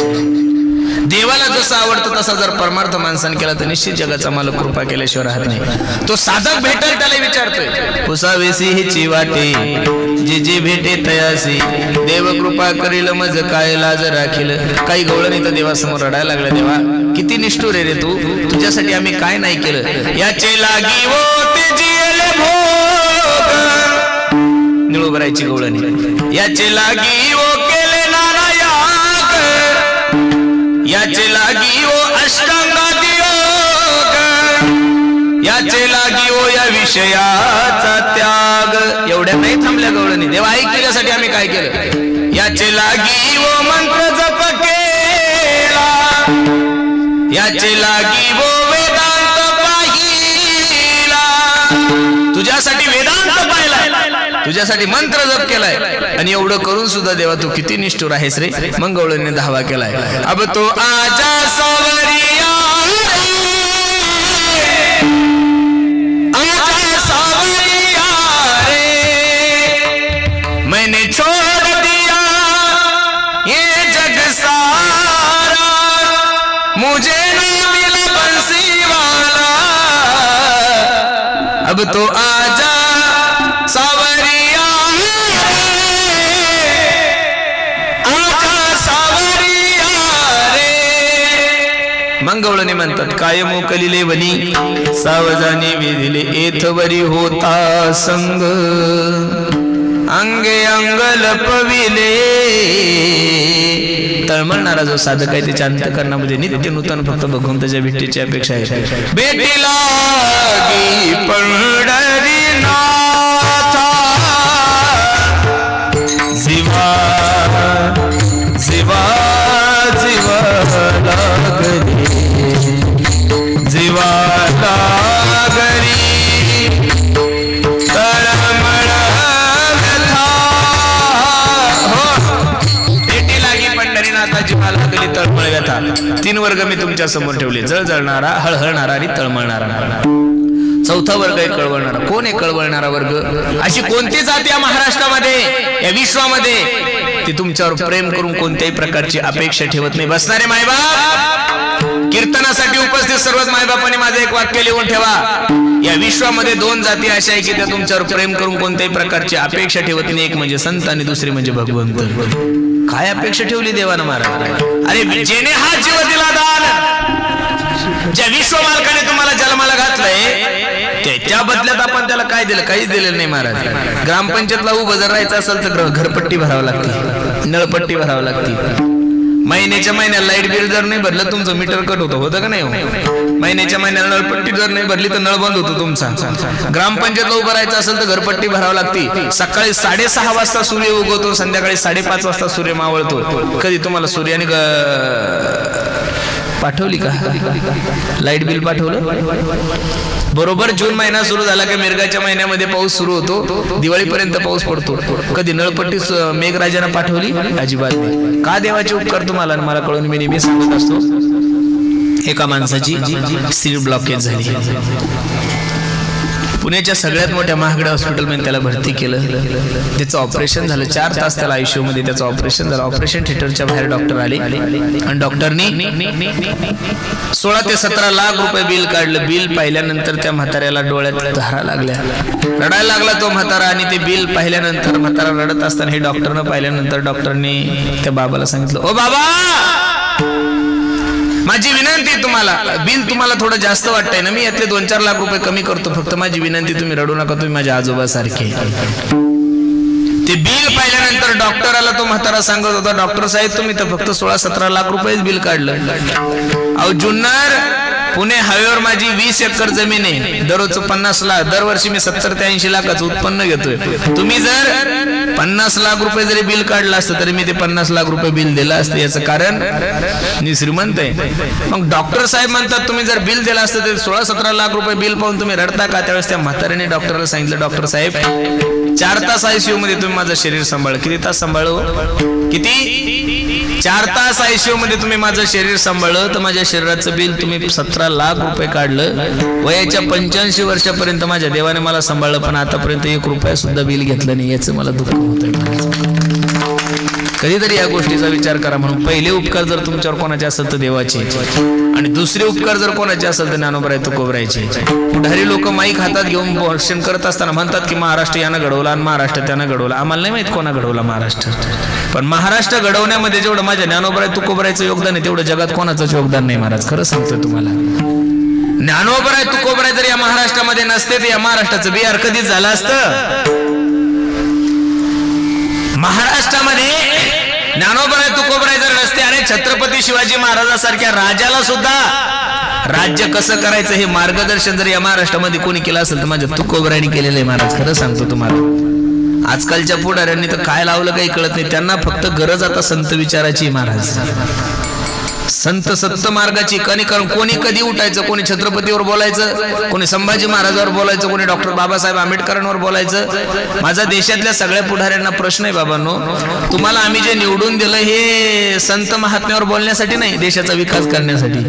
देवाला जसं आवडतं तसा जर परमार्थ माणसाने केला तर निश्चित जगाचा मालक कृपा केल्याशिवाय राहत नाही. तो साधक भेटेल त्याला विचारतोय पुसावेसी हिची वाटे जे जे भेटे तयासी देव कृपा करील मज काय लाज राखील. काही गवळणी तर देवासमोर रडायला लागलं. देवा किती निष्ठुर रे तू, तुझ्यासाठी आम्ही काय नाही केलं. याचे लागी वो ते जियले भोग निळूबरायची गवळणी. याचे लागी वो केले नाना याग याचे लागी ओ अष्टांगादी योग याचे लागी ओ या विषयाचा त्याग. एवढ्या नाही थांबल्या गवळणी. देवा ऐक तुझ्यासाठी आम्ही काय केलं. याचे लागी ओ मंत्र जप केला याचे लागी ओ वेदांत पाहिला. तुझ्यासाठी वेदांत पाहिलाय तुझ्यासाठी मंत्र जप केलाय आणि एवढं करून सुद्धा देवा तू किती निष्ठुर आहेस रे. मग गवळणीने धावा केलाय. अब तो आजा सावरिया आजा सावरिया रे मैंने छोड़ दिया ये जग सारा मुझे नहीं मिला बंसी वाला. अब तो आजा सावरिया मंगवळणी म्हणतात काय मोकलिले वनी सावजानी वेदिले एथवरी होता संग अंगे अंग लपविले. तळमळणारा जो साधक आहे त्याच्या अंतःकरणामध्ये नित्य नूतन फक्त भगवंताच्या भेटीची अपेक्षा आहे. भेटीला पंढरीनाथा जीवा जीवा जीवा लागली जीवा लागरी तळमळ व्यथा. हो भेटी लागी पंढरीनाथाची मला लागली तळमळ व्यथा. 3 वर्ग मी तुमच्या समोर ठेवले. जळजळणारा हळहळणारा आणि तळमळणारा. 4था वर्ग आहे कळवळणारा. कोण आहे कळवळणारा वर्ग. अशी कोणती जाती या महाराष्ट्रामध्ये या विश्वामध्ये ती तुमच्यावर प्रेम करून कोणत्याही प्रकारची अपेक्षा ठेवत नाही. बसणारे मायबाप कीर्तनासाठी उपस्थित सर्वच मायबापांनी माझं एक वाक्य लिहून ठेवा. या विश्वामध्ये 2 जाती अशा आहे की त्या तुमच्यावर प्रेम करून कोणत्याही प्रकारची अपेक्षा ठेवत नाही. एक म्हणजे संत आणि दुसरी म्हणजे भगवंत. काय अपेक्षा ठेवली देवानं महाराज. अरे जेने हा जीव दिला दान ज्या विश्व मालकाने तुम्हाला जन्माला घातलंय त्या बदल्यात आपण त्याला काय दिलं. काहीच दिलेलं नाही महाराज. ग्रामपंचायतला उभं जर राहायचं असेल तर घरपट्टी भरावं लागते नळपट्टी भरावं लागते. महिन्याच्या महिन्याला लाईट बिल जर नाही भरलं तुमचं मीटर कट होतं का नाही. महिन्याच्या महिन्याला नळपट्टी जर नाही भरली तर नळ बंद होतो तुमचा. ग्रामपंचायतला उभं राहायचं असेल तर घरपट्टी भरावं लागते. सकाळी 6:30 वाजता सूर्य उगवतो संध्याकाळी 5:30 वाजता सूर्य मावळतो. कधी तुम्हाला सूर्याने पाठवली का लाईट बिल पाठवलं. बरोबर जून महिना सुरू झाला की मिरगाच्या महिन्यामध्ये पाऊस सुरू होतो. दिवाळीपर्यंत पाऊस पडतो. कधी नळपट्टी मेघराजानं पाठवली अजिबात नाही. का देवाचे उपकार तुम्हाला मला कळून मी नेहमी सांगत असतो. एका माणसाची सीट ब्लॉकेज झाली. पुण्याच्या सगळ्यात मोठ्या महागड्या हॉस्पिटलमध्ये त्याला भरती केलं. त्याचं ऑपरेशन झालं. 4 तास त्याला आयसीयू मध्ये त्याचं ऑपरेशन झालं. ऑपरेशन थिएटरच्या बाहेर डॉक्टर आले आणि डॉक्टरनी 16 ते 17 लाख रुपये बिल काढलं. बिल पाहिल्यानंतर त्या म्हाताऱ्याला डोळ्यात धारा लागल्या. रडायला लागला तो म्हातारा. आणि ते बिल पाहिल्यानंतर म्हातारा रडत असताना हे डॉक्टरनं पाहिल्यानंतर डॉक्टरनी त्या बाबाला सांगितलं ओ बाबा माझी विनंती तुम्हाला बिल तुम्हाला थोडं जास्त वाटतंय ना. मी यातले 2-4 लाख रुपये कमी करतो. फक्त माझी विनंती तुम्ही रडू नका. तुम्ही माझ्या आजोबासारखे. ते बिल पाहिल्यानंतर डॉक्टराला तो म्हातारा सांगत होता डॉक्टर साहेब तुम्ही तर फक्त 16-17 लाख रुपयेच बिल काढलं. अहो जुन्नर पुणे हवेवर माझी 20 एकर जमीन आहे, दररोज 50 लाख, दरवर्षी मी 70 ते 80 लाखाचं उत्पन्न घेतोय. तुम्ही जर 50 लाख रुपये जरी बिल काढलं असतं तरी मी ते 50 लाख रुपये बिल दिलं असतं. याचं कारण मी श्रीमंत आहे. मग डॉक्टर साहेब म्हणतात तुम्ही जर बिल दिलं असतं तर 16-17 लाख रुपये बिल पाहून तुम्ही रडता का? त्यावेळेस त्या म्हाताऱ्याने डॉक्टरला सांगितलं, डॉक्टर साहेब 4 तास ICU मध्ये तुम्ही माझं शरीर सांभाळ. किती तास सांभाळू? किती? 4 तास ICU मध्ये तुम्ही माझं शरीर सांभाळलं तर माझ्या शरीराचं बिल तुम्ही 17 लाख रुपये काढलं. वयाच्या 85 वर्षापर्यंत माझ्या देवाने मला सांभाळलं, पण आतापर्यंत 1 रुपया सुद्धा बिल घेतलं नाही. याचं मला दुःख होतंय. कधीतरी या गोष्टीचा विचार करा. म्हणून पहिले उपकार जर तुमच्यावर कोणाचे असेल तर देवाचे, आणि दुसरे उपकार जर कोणाचे असेल तर ज्ञानोबराय तुकोबरायचे. पुढारी लोक माईक हातात घेऊन भाषण करत असताना म्हणतात की महाराष्ट्र यानं घडवला आणि महाराष्ट्र त्यानं घडवला. आम्हाला नाही माहित कोणा घडवला महाराष्ट्र, पण महाराष्ट्र घडवण्यामध्ये जेवढं माझ्या ज्ञानोबराय तुकोबरायचं योगदान आहे तेवढं जगात कोणाचंच योगदान नाही महाराज. खरं सांगतोय तुम्हाला. ज्ञानोबराय तुकोबराय जर या महाराष्ट्रामध्ये नसते तर या महाराष्ट्राचं बिहार कधीच झालं असतं. महाराष्ट्रामध्ये ज्ञानोबराय तुकोबराय जर नसते, अरे छत्रपती शिवाजी महाराजांसारख्या राजाला सुद्धा राज्य कसं करायचं हे मार्गदर्शन जर या महाराष्ट्रामध्ये कोणी केलं असेल तर माझ्या तुकोबरायने केलेलं आहे महाराज. खरं सांगतो तुम्हाला. आजकालच्या पुढाऱ्यांनी तर काय लावलं काही कळत नाही. त्यांना फक्त गरज आता संत विचाराची महाराज, संत सत्त मार्गाची. कारण कोणी कधी उठायचं, कोणी छत्रपतीवर बोलायचं, कोणी संभाजी महाराजांवर बोलायचं, कोणी डॉक्टर बाबासाहेब आंबेडकरांवर बोलायचं. माझा देशातल्या सगळ्या पुढाऱ्यांना प्रश्न आहे बाबांनो, तुम्हाला आम्ही जे निवडून दिलं हे संत महात्म्यावर बोलण्यासाठी नाही, देशाचा विकास करण्यासाठी.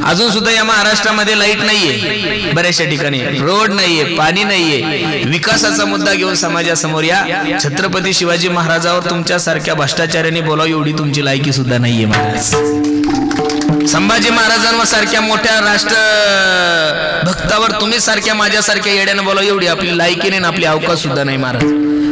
अजून सुद्धा या महाराष्ट्रामध्ये लाईट नाहीये, बऱ्याचशा ठिकाणी रोड नाहीये, पाणी नाहीये. विकासाचा मुद्दा घेऊन समाजासमोर या छत्रपती शिवाजी महाराजांवर तुमच्यासारख्या भ्रष्टाचार्यांनी बोलावं एवढी तुमची लायकी सुद्धा नाहीये महाराज. संभाजी महाराजांवर सारख्या मोठ्या राष्ट्र भक्तावर तुम्ही सारख्या माझ्यासारख्या येड्यानं बोलावं एवढी आपली लायकी नाही, आपली अवकाश सुद्धा नाही महाराज.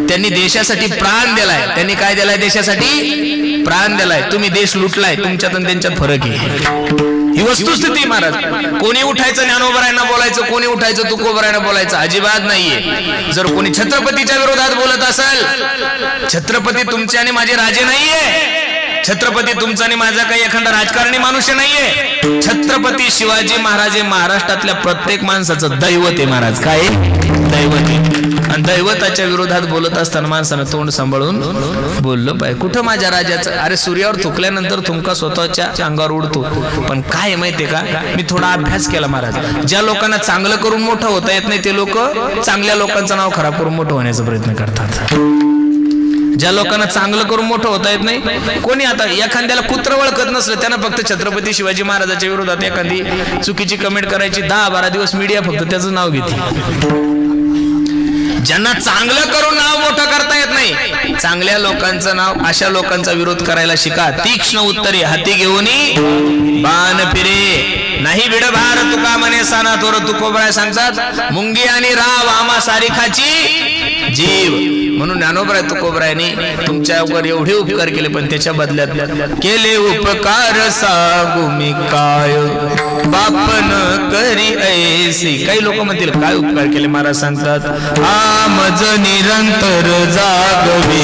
त्यांनी देशासाठी प्राण दिलाय. त्यांनी काय दिलाय? देशासाठी प्राण दिलाय. तुम्ही देश लुटलाय. तुमच्यात आणि त्यांच्यात फरक आहे. ही वस्तुस्थिती महाराज. कोणी उठायचं ज्ञानोबरायांना बोलायचं, कोणी उठायचं तुकोबरायांना बोलायचं अजिबात नाहीये. जर कोणी छत्रपतीच्या विरोधात बोलत असेल, छत्रपती तुमचे आणि माझे राजे नाहीये. छत्रपती तुमचा आणि माझा काही एखादा राजकारणी मनुष्य नाहीये. छत्रपती शिवाजी महाराज हे महाराष्ट्रातल्या प्रत्येक माणसाचं दैवत आहे महाराज. काय दैवत आहे. आणि दैवताच्या विरोधात बोलत असताना माणसानं तोंड सांभाळून बोललं पाहिजे. कुठं माझ्या राजाचं? अरे सूर्यावर थुकल्यानंतर तुमका स्वतःच्या अंगावर उडतो. पण काय माहितीये का, मी थोडा अभ्यास केला महाराज. ज्या लोकांना चांगलं करून मोठं होता येत नाही ते लोक चांगल्या लोकांचं नाव खराब करून मोठं होण्याचा प्रयत्न करतात. ज्या लोकांना चांगलं करून मोठं होता येत नाही, कोणी आता एखाद्याला कुत्र ओळखत नसलं त्यांना फक्त छत्रपती शिवाजी महाराजांच्या विरोधात एखादी चुकीची कमेंट करायची, 10-12 दिवस मीडिया फक्त त्याचं नाव घेते. ज्यांना चांगलं करून नाव मोठं करता येत नाही, चांगल्या लोकांचं नाव, अशा लोकांचा विरोध करायला शिका. तीक्ष्ण उत्तरे हाती घेऊन बाण फिरे नाही भिड भार तुका म्हणे साना थोर तुकोबराय सांगतात. मुंगी आणि राव आमा सारिखाची जीव. म्हणून ज्ञानोबराय तुकोबरायांनी तुमच्यावर एवढे उपकार केले, पण त्याच्या बदल्यात केले उपकार सांगू मी काय बापन करी ऐसी. काही लोक म्हणतील काय उपकार केले महाराज सांगतात, आमज निरंतर जागवे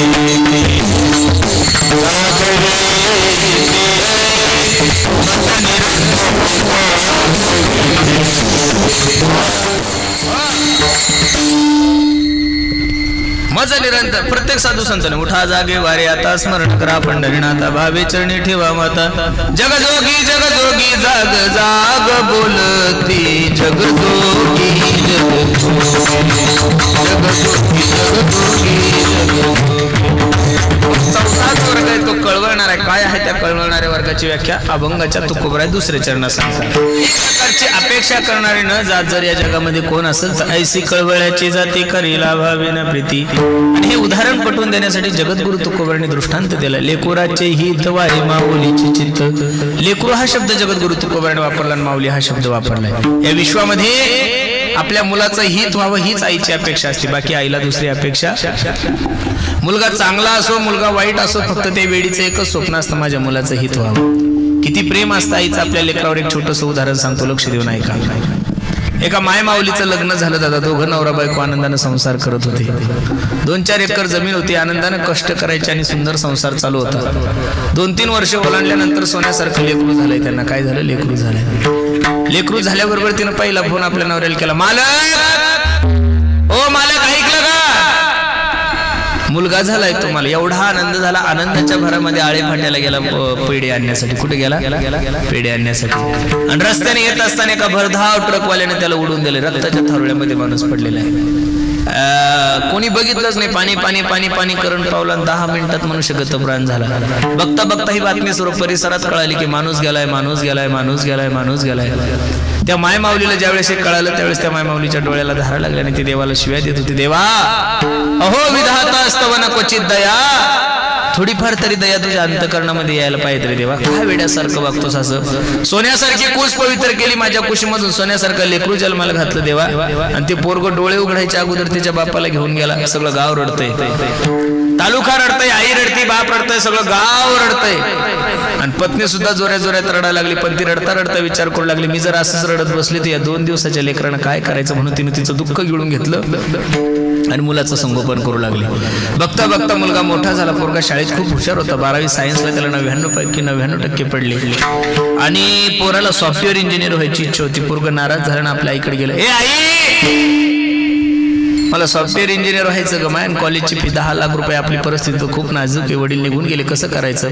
मज निरंतर. प्रत्येक साधू संतांनी उठा जागे वारे आता स्मरण करा पंढरीनाथा भावे चरणी ठेवा माता. जगजोगी जगजोगी जाग जाग बोलती जगजोगी जगजोगी जगजोगी चौथाच वर्ग आहे तो कळवळणार आहे. काय आहे त्या कळवळणाऱ्या वर्गाची व्याख्या अभंगाच्या तुकोबराय दुसऱ्या चरणात सांगतात. एक प्रकारची अपेक्षा करणारी न जात जर या जगामध्ये कोण असेल तर ऐसी कळवळ्याची जाती करीला भावेना प्रीती. आणि हे उदाहरण पटवून देण्यासाठी जगद्गुरु तुकोबरायांनी दृष्टांत दिला. लेकुराचे हित वाहे माऊलीचे चित्त. लेकरू हा शब्द जगद्गुरु तुकोबरायांनी वापरला आणि माऊली हा शब्द वापरलाय. या विश्वामध्ये आपल्या मुलाचं हित व्हावं हीच आईची अपेक्षा असते, बाकी आईला दुसरी अपेक्षा. मुलगा चांगला असो मुलगा वाईट असो, फक्त ते वेळीचं एकच स्वप्न असतं, माझ्या मुलाचं हित व्हावं. किती प्रेम असतं आईचं आपल्या लेकरावर. एक छोटंसं उदाहरण सांगतो, लक्ष देऊन ऐका. एका मायमाऊलीचं लग्न झालं दादा. दोघं नवरा बायको आनंदाने संसार करत होते. 2-4 एकर जमीन होती. आनंदाने कष्ट करायचे आणि सुंदर संसार चालू होता. 2-3 वर्ष ओलांडल्यानंतर सोन्यासारखं लेकरू झालंय त्यांना. काय झालं? लेकरू झालंय. लेकरू झाल्याबरोबर तिनं पहिला फोन आपल्या नवऱ्याला केला, मालक ओ मालक ऐकलं का, मुलगा झालाय तुम्हाला. एवढा आनंद झाला. आनंदाच्या भरामध्ये आळे फाट्याला गेला पेढे आणण्यासाठी. कुठे गेला? पेढे आणण्यासाठी. आणि रस्त्याने येत असताना एका भरधाव ट्रकवाल्याने त्याला उडून दिले. रक्ताच्या थारोळ्यामध्ये माणूस पडलेला आहे. कोणी बघितलंच नाही. पाणी पाणी पाणी पाणी करंट पावला. 10 मिनिटात मनुष्य गतप्राण झाला. बघता बघता ही बातमी सर्व परिसरात कळाली की माणूस गेलाय, माणूस गेलाय, माणूस गेलाय, माणूस गेलाय. त्या मायमाऊलीला ज्यावेळेस हे कळालं त्यावेळेस त्या मायमाऊलीच्या डोळ्याला धारा लागल्या आणि ती देवाला शिव्या देत होती, देवा अहो विधाता अस्तवन क्वचित दया, थोडीफार तरी दया तुझ्या अंतकरणामध्ये यायला पाहिजे रे देवा. काय वेड्यासारखं वागतोस असं. सोन्यासारखी कुश पवित्र केली माझ्या कुशीमधून, सोन्यासारखं लेकरू जन्माला घातलं देवा. आणि ते पोरगं डोळे उघडायच्या अगोदर त्याच्या बापाला घेऊन गेला. सगळं गाव रडतंय, तालुका रडतंय, आई रडती, बाप रडतंय, सगळं गाव रडतंय. आणि पत्नी सुद्धा जोऱ्या जोऱ्यात रडायला लागली. पण ती रडता रडता विचार करू लागली, मी जर असंच रडत बसली तर या 2 दिवसाच्या लेकरांना काय करायचं. म्हणून तिने तिचं दुःख गिळून घेतलं आणि मुलाचं संगोपन करू लागले. बघता बघता मुलगा मोठा झाला. पोरगा शाळेत खूप हुशार होता. 12वी सायन्सला त्याला 99% पडले. आणि पोराला सॉफ्टवेअर इंजिनियर व्हायची इच्छा होती. पोरगा नाराज झाला आणि आपल्या आईकडे गेलं, ए आई मला सॉफ्टवेअर इंजिनियर व्हायचं ग माय, कॉलेजची फी 10 लाख रुपये. आपली परिस्थिती खूप नाजूक आहे, वडील निघून गेले, कसं करायचं.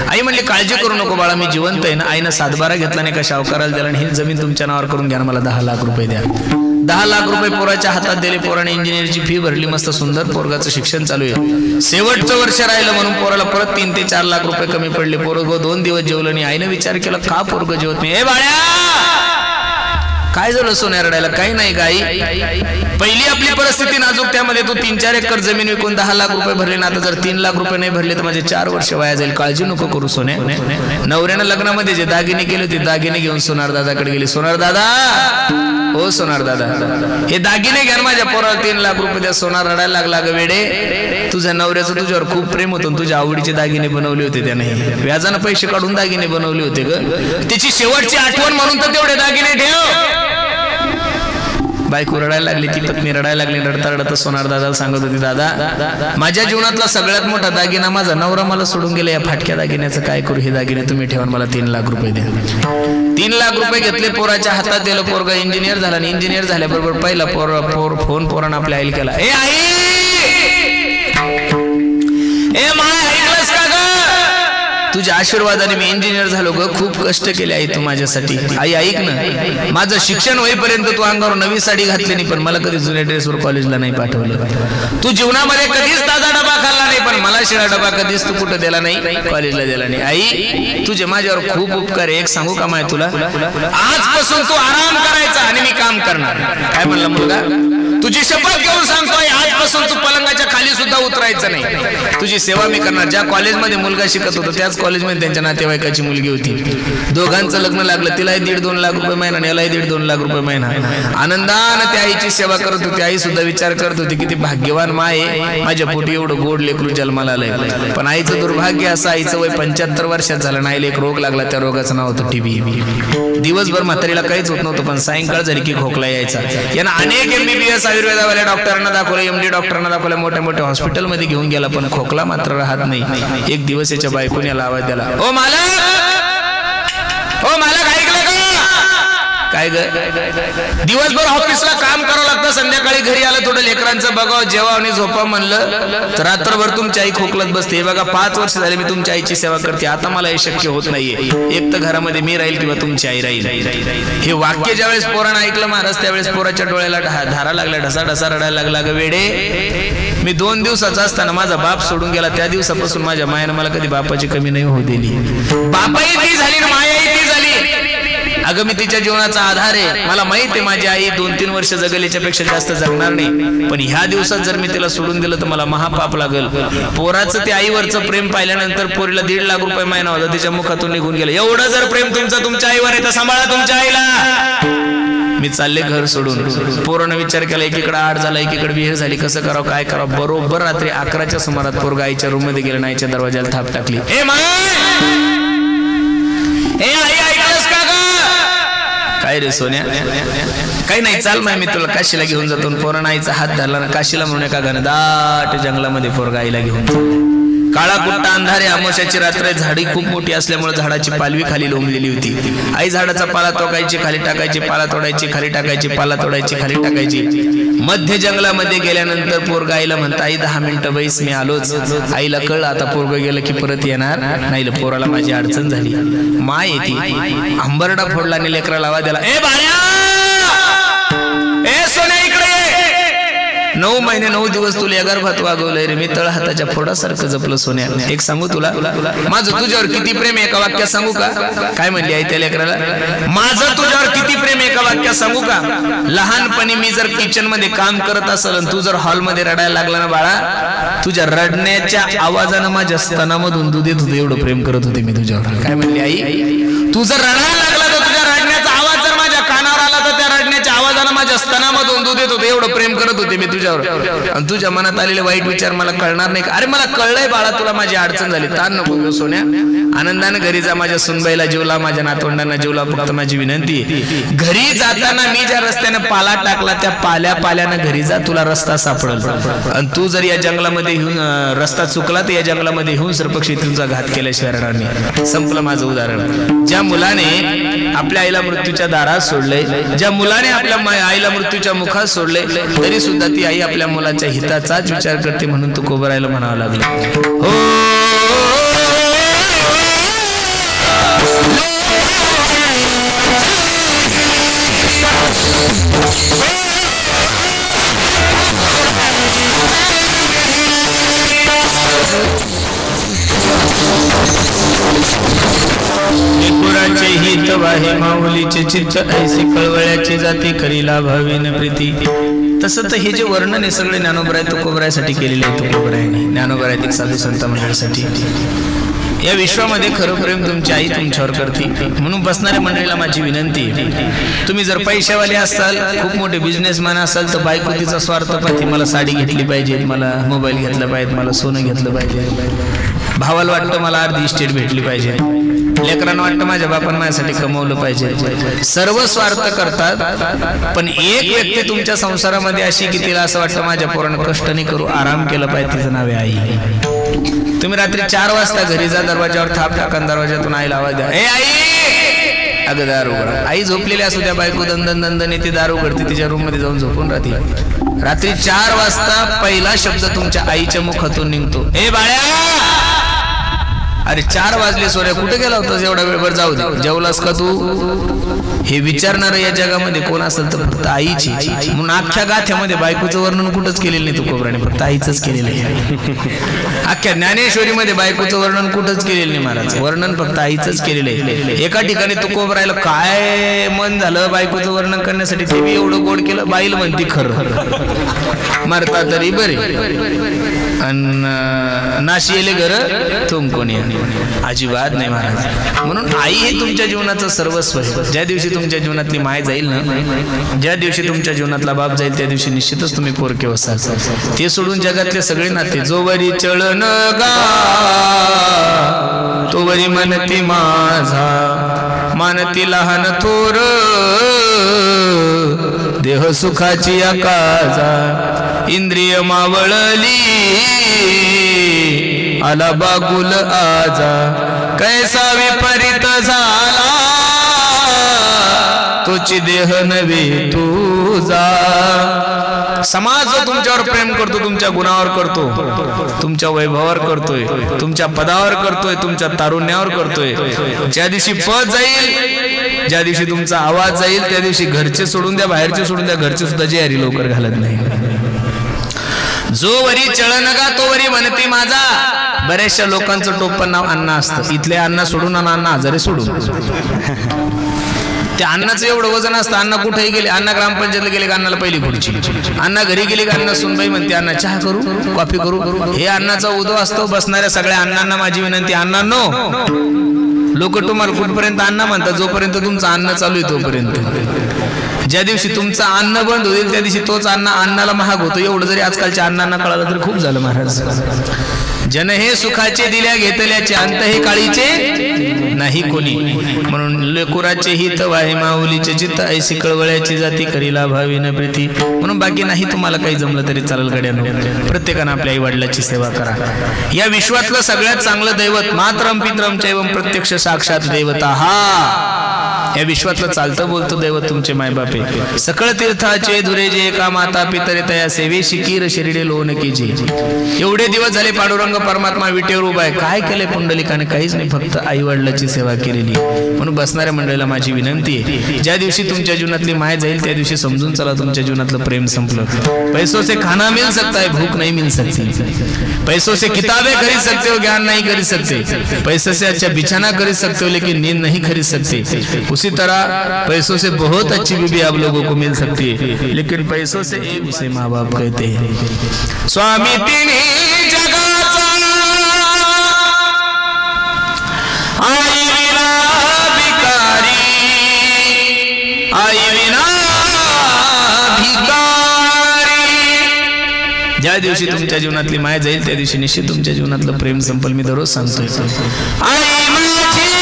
आई म्हणली काळजी करू नको बाळा, मी जिवंत आहे ना. आईनं 7-12 घेतला नाही का शावकाराला दिला आणि ही जमीन तुमच्या नावावर करून घ्या, मला 10 लाख रुपये द्या. 10 लाख रुपये पोराच्या हातात दिले. पोराने इंजिनिअरची फी भरली. मस्त सुंदर पोरगाचं शिक्षण चालू आहे. शेवटचं वर्ष राहिलं म्हणून पोराला परत 3 ते 4 लाख रुपये कमी पडले. पोरग 2 दिवस जेवलं नाही. आईनं विचार केला का पोरग जेवत नाही. ए बाळ्या काय झालं सोन्या रडायला. काही नाही गाई, पहिली आपली परिस्थिती नाजूक, त्यामध्ये तू 3-4 एकर जमीन विकून 10 लाख रुपये भरले ना. आता जर 3 लाख रुपये नाही भरले तर माझे 4 वर्ष वाया जाईल. काळजी नको करू सोन्या. नवऱ्यानं लग्नामध्ये जे दागिने केले होते दागिने घेऊन सोनार दादाकडे गेली. सोनार दादा हो सोनार दादा हे दागिने घ्या माझ्या पोराला 3 लाख रुपये द्या. सोनार रडायला लागला, ग वेडे तुझ्या नवऱ्याचं तुझ्यावर खूप प्रेम होतं, तुझ्या आवडीचे दागिने बनवले होते त्याने, व्याजानं पैसे काढून दागिने बनवले होते ग. त्याची शेवटची आठवण म्हणून तर तेवढे दागिने ठेव. बायको रडायला लागली, ती पत्नी रडायला लागली. रडता रडता सोनार दादाला सांगत होती, दादा माझ्या जीवनातला सगळ्यात मोठा दागिना माझा नवरा मला सोडून गेला. या फाटक्या दागिन्याचं काय करू. हे दागिने तुम्ही ठेवा, मला 3 लाख रुपये द्या. 3 लाख रुपये घेतले, पोराच्या हातात दिलं. पोरगा इंजिनियर झाला आणि इंजिनियर झाल्याबरोबर पहिला फोन पोरानं आपल्या आईला केला, ए आई ए माय ऐकलंस का ग, तुझ्या आशीर्वादाने मी इंजिनियर झालो ग. खूप कष्ट केले आई तू माझ्यासाठी. आई ऐक ना, माझं शिक्षण होईपर्यंत तू अंगावर नवी साडी घातली नाही, पण मला कधी जुन्या ड्रेसवर कॉलेजला नाही पाठवलं. तू जीवनामध्ये कधीच ताजा डबा खाल्ला नाही, पण मला शिळा डबा कधीच तू कुठं दिला नाही, कॉलेजला दिला नाही. आई तुझे माझ्यावर खूप उपकार आहे. एक सांगू का माय तुला, आजपासून तू आराम करायचा आणि मी काम करणार. काय म्हणला मुलगा, तुझी शपथ घेऊन सांगतोय आजपासून तू पलंगाच्या खाली सुद्धा उतरायचं नाही, तुझी सेवा मी करणार. ज्या कॉलेजमध्ये मुलगा शिकत होता त्याच कॉलेजमध्ये त्यांच्या नातेवाईकाची मुलगी होती. दोघांचं लग्न लागलं. तिलाही 1.5-2 लाख रुपये महिना आणि यालाही 1.5-2 लाख रुपये महिना. आनंदानं त्या आईची सेवा करत होती. आई सुद्धा विचार करत होती किती भाग्यवान माय आहे, माझ्या पोटी एवढं गोड लेकरू जन्माला आलंय. पण आईचं दुर्भाग्य असं, आईचं वय 75 वर्षात झालं नाही. आईला एक रोग लागला, त्या रोगाचं नाव होतं टीबी. दिवसभर म्हातारीला काहीच होत नव्हतं, पण सायंकाळ झाली की खोकला यायचा. यांना अनेक MBBS आयुर्वेदावाल्या डॉक्टरांना दाखवलं, MD डॉक्टरांना दाखवलं, मोठ्या मोठ्या हॉस्पिटलमध्ये घेऊन गेला, पण खोकला मात्र राहत नाही. एक दिवस याच्या बायकोने याला आवाज दिला, ओ मालक, ओ मालक ऐकलं का. काय ग, दिवसभर ऑफिसला काम करावं लागतं, संध्याकाळी घरी आलं थोडं लेकरांचं बघावं, जेवा आणि झोपा म्हणलं तर रात्रभर तुमची आई खोकलत बसते. बघा 5 वर्ष झाले मी तुमच्या आईची सेवा करते, आता मला हे शक्य होत नाहीये. एक तर घरामध्ये मी राहील किंवा तुमची आई राहील. हे वाक्य ज्यावेळेस पोरानं ऐकलं महाराज, त्यावेळेस पोराच्या डोळ्याला धारा लागल्या, ढसा ढसा रडायला लागला. ग वेडे, मी 2 दिवसाचा असताना माझा बाप सोडून गेला, त्या दिवसापासून माझ्या मायानं मला कधी बापाची कमी नाही होऊ दिली. बापाही ती झाली ना मायाही ती झाली. अगं मी तिच्या जीवनाचा आधार आहे. मला माहित आहे माझी आई 2-3 वर्ष जगल्याच्या पेक्षा जास्त जगणार नाही, पण ह्या दिवसात जर मी तिला सोडून दिलं तर मला महापाप लागल. पोराचं ते आईवरचं प्रेम पाहिल्यानंतर पोरीला 1.5 लाख रुपये महिना होता, तिच्या मुखातून निघून गेलं. एवढं जर प्रेम तुमचं तुमच्या आईवर आहे तर सांभाळा तुमच्या आईला. मी चालले घर सोडून. पोरानं विचार केला, एकीकडे आड झाला, एकीकडे विहीर झाली, कसं करावं काय करावं. बरोबर रात्री 11च्या सुमारात पोरगा आईच्या रूम मध्ये गेला, आईच्या दरवाजाला थाप टाकली, ए माय, ए आई ऐकलंस का ग. काय रे सोन्या, काही नाही, चाल माय मी तुला काशीला घेऊन जातो. पोरानं आईचा हात धरला ना, काशीला म्हणून एका घनदाट जंगलामध्ये पोरगा आईला घेऊन काळा कुट्टा अंधारे अमावस्याची रात्र, झाडी खूप मोठी असल्यामुळे झाडाची पालवी खाली लोंबलेली होती. आई झाडाचा पाला तोडायची, खाली टाकायची, पाला तोडायची, खाली टाकायची, पाला तोडायची, खाली टाकायची. मध्य जंगलामध्ये गेल्यानंतर पोरगा आईला म्हणता, आई 10 मिनिटं बैस, मी आलोच. आईला कळलं आता पोरग गेलं की परत येणार नाही, पोराला माझी अडचण झाली. माय येते, अंबरडा फोडला आणि लेकराला आवाज दिला, ए बाळ्या, ए सोन्या इकडे ये. 9 महिने 9 दिवस तुला या गर्भात वागवलंय रे मी, तळ हाताच्या फोडासारखं जपलं सोन्या. एक सांगू तुला, माझं तुझ्यावर किती प्रेम एका वाक्यात सांगू का? काय म्हणली आई त्या लेकराला? माझं तुझ्यावर किती प्रेम एका वाक्यात सांगू का? लहानपणी मी जर किचन मध्ये काम करत असेल आणि तू जर हॉल मध्ये रडायला लागला ना बाळा, तुझ्या रडण्याच्या आवाजानं माझ्या स्तनामधून दूध येत होतं, एवढं प्रेम करत होते मी तुझ्यावर. काय म्हणली आई? तू जर रडायला लागला तर तुझ्या रडण्याचा आवाज जर माझ्या कानावर आला तर त्या रडण्याच्या आवाजानं माझ्या स्तनामधून दूध येत होतं, एवढं प्रेम करत होते मी तुझ्यावर. आणि तुझ्या मनात आलेले वाईट विचार मला कळणार नाही का? अरे मला कळलंय बाळा, तुला माझी अडचण झाली, ताण नको घेऊ सोन्या, आनंदाने घरी जा. माझ्या सुनबाईला जीवला, माझ्या नातवंडांना जीवला, फक्त माझी विनंती आहे, घरी जाताना मी ज्या रस्त्याने पाला टाकला त्या पाल्यानं घरी जा, तुला रस्ता सापडेल. आणि तू जर या जंगलामध्ये रस्ता चुकला तर या जंगलामध्ये येऊन सर्पक्षी तुझा घात केल्याशिवाय राहणार नाही. संपलं माझं उदाहरण. ज्या मुलाने आपल्या आईला मृत्यूच्या दारात सोडले, ज्या मुलाने आपल्या आईला मृत्यूच्या मुखात सोडले, तरी सुद्धा ती आई आपल्या मुलाच्या हिताचाच विचार करते, म्हणून तू कोबरायला म्हणावं लागलं, हो पुराचे हित वाहे माऊलीचे चित्त, ऐसे कळवळ्याची जाती करीला भावीन प्रीती. तसं तर हे जे वर्णन आहे सगळे ज्ञानोबराय तुकोबरायसाठी केलेले आहे. तुकोबरायने ज्ञानोबराय साधू संत मंडळीसाठी. या विश्वामध्ये खरं प्रेम तुमची आई तुमच्यावर करते. म्हणून बसणाऱ्या मंडळीला माझी विनंती, तुम्ही जर पैशावाले असाल, खूप मोठे बिझनेसमॅन असाल, तर बायको तिचा स्वार्थ पाहते, मला साडी घेतली पाहिजे, मला मोबाईल घेतला पाहिजे, मला सोनं घेतलं पाहिजे. भावाला वाटतं मला अर्धी इस्टेट भेटली पाहिजे, लेकरांना वाटतं माझ्या बापानं माझ्यासाठी कमवलं पाहिजे. सर्व स्वार्थ करतात, पण एक व्यक्ती तुमच्या संसारामध्ये अशी की तिला असं वाटतं माझ्या पोरानं कष्ट नाही करू, आराम केलं पाहिजे, तिचं नाव आहे आई. तुम्ही रात्री 4 वाजता घरी जा, दरवाजावर थाप टाका, दरवाजातून आईला आवाज द्या, ए आई, अगं दार उघडा. आई झोपलेली असू त्या, बायको दंदन दंदन येते, दार उघडते, तिच्या रूम मध्ये जाऊन झोपून राहते. रात्री 4 वाजता पहिला शब्द तुमच्या आईच्या मुखातून निघतो, ए बाळ्या. अरे 4 वाजले सोऱ्या, कुठे गेला होतास एवढा वेळभर? जाऊ दे, जेवलास का तू? हे विचारणार या जगामध्ये कोण असेल तर फक्त आईची. म्हणून अख्ख्या गाथ्यामध्ये बायकोचं वर्णन कुठंच केलेलं नाही तुकोबराने, फक्त आईचंच केलेलं आहे. अख्ख्या ज्ञानेश्वरीमध्ये बायकोचं वर्णन कुठंच केलेलं नाही महाराज, वर्णन फक्त आईचंच केलेलं आहे. एका ठिकाणी तुकोबरायला काय मन झालं बायकोचं वर्णन करण्यासाठी, ते मी एवढं गोड केलं, बाईल म्हणती खरं, मरता तरी बरे अन नाशी येले घर तुम कोणी, अजिबात नाही महाराज. म्हणून आई हे तुमच्या जीवनाचं सर्वस्व आहे. ज्या दिवशी तुमच्या जीवनातली माय जाईल ना, ज्या दिवशी तुमच्या जीवनातला बाप जाईल, त्या दिवशी निश्चितच तुम्ही पोरके वसाल. ते सोडून जगातले सगळे नाते, जोवरी चळन गा तोवरी मनती माझा, मानती लहान थोर देह सुखाची आकाजा, इंद्रिय मावळली आला बागुल आजा, कैसा विपरीत झाला तोची देह नव्हे तुझा. समाज जो तुमच्यावर प्रेम करतो, तुमच्या गुणावर करतो, तुमच्या वैभवावर करतोय, तुमच्या पदावर करतोय, तुमच्या तारुण्यावर करतोय, ज्या दिवशी पद जाईल, ज्या दिवशी तुमचा आवाज जाईल, त्या दिवशी घरचे सोडून द्या, बाहेरचे सोडून द्या, घरचे सुद्धा जेरी लवकर घालत नाही. जो वरी चळनगा तो वरी म्हणती माझा. बऱ्याचशा लोकांचं टोपण नाव अण्णा असतं. इथले अण्णा सोडून अण्णा हजारे सोडून, त्या अन्नाचं एवढं वजन असतं. अण्णा कुठेही गेले, अण्णा ग्रामपंचायतला गेले का अण्णाला पहिली खुर्ची, अण्णा घरी गेले का अण्णा सुनबाई म्हणते अण्णा चहा करू, कॉफी करू. हे अण्णाचा उदो असतो. बसणाऱ्या सगळ्या अण्णांना माझी विनंती, अण्णांनो, लोक तुम्हाला कुठपर्यंत अण्णा म्हणतात, जोपर्यंत तुमचं अन्न चालू आहे तोपर्यंत. ज्या दिवशी तुमचं अन्न बंद होईल त्या दिवशी तोच अन्नाला महाग होतो. एवढं जरी आजकालच्या अण्णांना कळालं तर खूप झालं महाराज. जन हे सुखाचे दिल्या घेतल्याचे, अंत हे काळीचे नाही कोणी. म्हणून लेकुराचे हित वाहे माऊलीचे चित्त, ऐशी कळवळ्याची जाती करीला भावी न प्रीती. म्हणून बाकी नाही तुम्हाला काही जमलं तरी चालेल गड्यानो, प्रत्येकानं आपल्या आई वडिलाची सेवा करा. या विश्वातलं सगळ्यात चांगलं दैवत मातरम पितरम चैवम प्रत्यक्ष साक्षात देवता, हा या विश्वातलं चालतं बोलतो दैवत तुमचे मायबाप आहे. सकळ तीर्थाचे धुरे जे एका माता पितरे तया सेवे शिकीर शिरडे लोन की जे. एवढे दिवस झाले पांडुरंग परमात्मा विटेवर उभा आहे, काय केले पुंडलिकाने? काहीच नाही, फक्त आई वडिलाची सेवा केलेली. म्हणून बसणाऱ्या मंडळीला माझी विनंती आहे, ज्या दिवशी तुमच्या जीवनातली माय जाईल त्या दिवशी समजून चला तुमच्या जीवनातलं प्रेम संपलं. पैसों से खाना मिल सकता है, भूख नहीं मिल सकती. पैसों से किताबें खरीद सकते हो, ज्ञान नहीं खरीद सकते. पैसे से अच्छा बिछाना खरीद सकते हो, लेकिन नींद नहीं खरीद सकते. उसी तरह पैसों से बहुत अच्छी बीवी आप लोगों को मिल सकती है, लेकिन पैसों से एक उसे माँ बाप कहते हैं. स्वामी तिन्ही जगाचा आई विना भिकारी, आई विना भिकारी. ज्या दिवशी तुमच्या जीवनातली माय जाईल त्या दिवशी निश्चित तुमच्या जीवनातलं प्रेम संपल. मी दररोज सांगतोय, आई माझी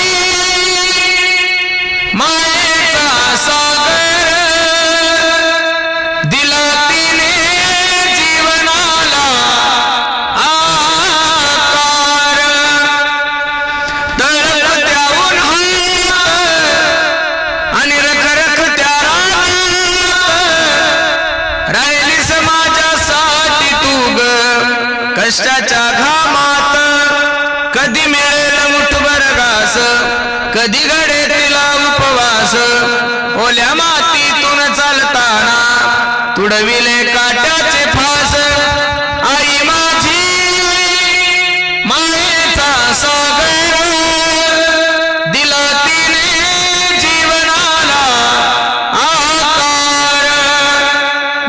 मायेचा सागर दिला तिने जीवनाला आकार. तळपत्या उन्हात आणि रखरखत्या रानात राहिली समाजासाठी तू ग कष्टाच्या घामात. कधी मिळेल मुठभर घास, कधी घडे तिला उपवास. ओल्या मातीतून चालताना तुडविले काट्याचे फास. आई माझी मायेचा सागर दिला तिने जीवनाला आकार.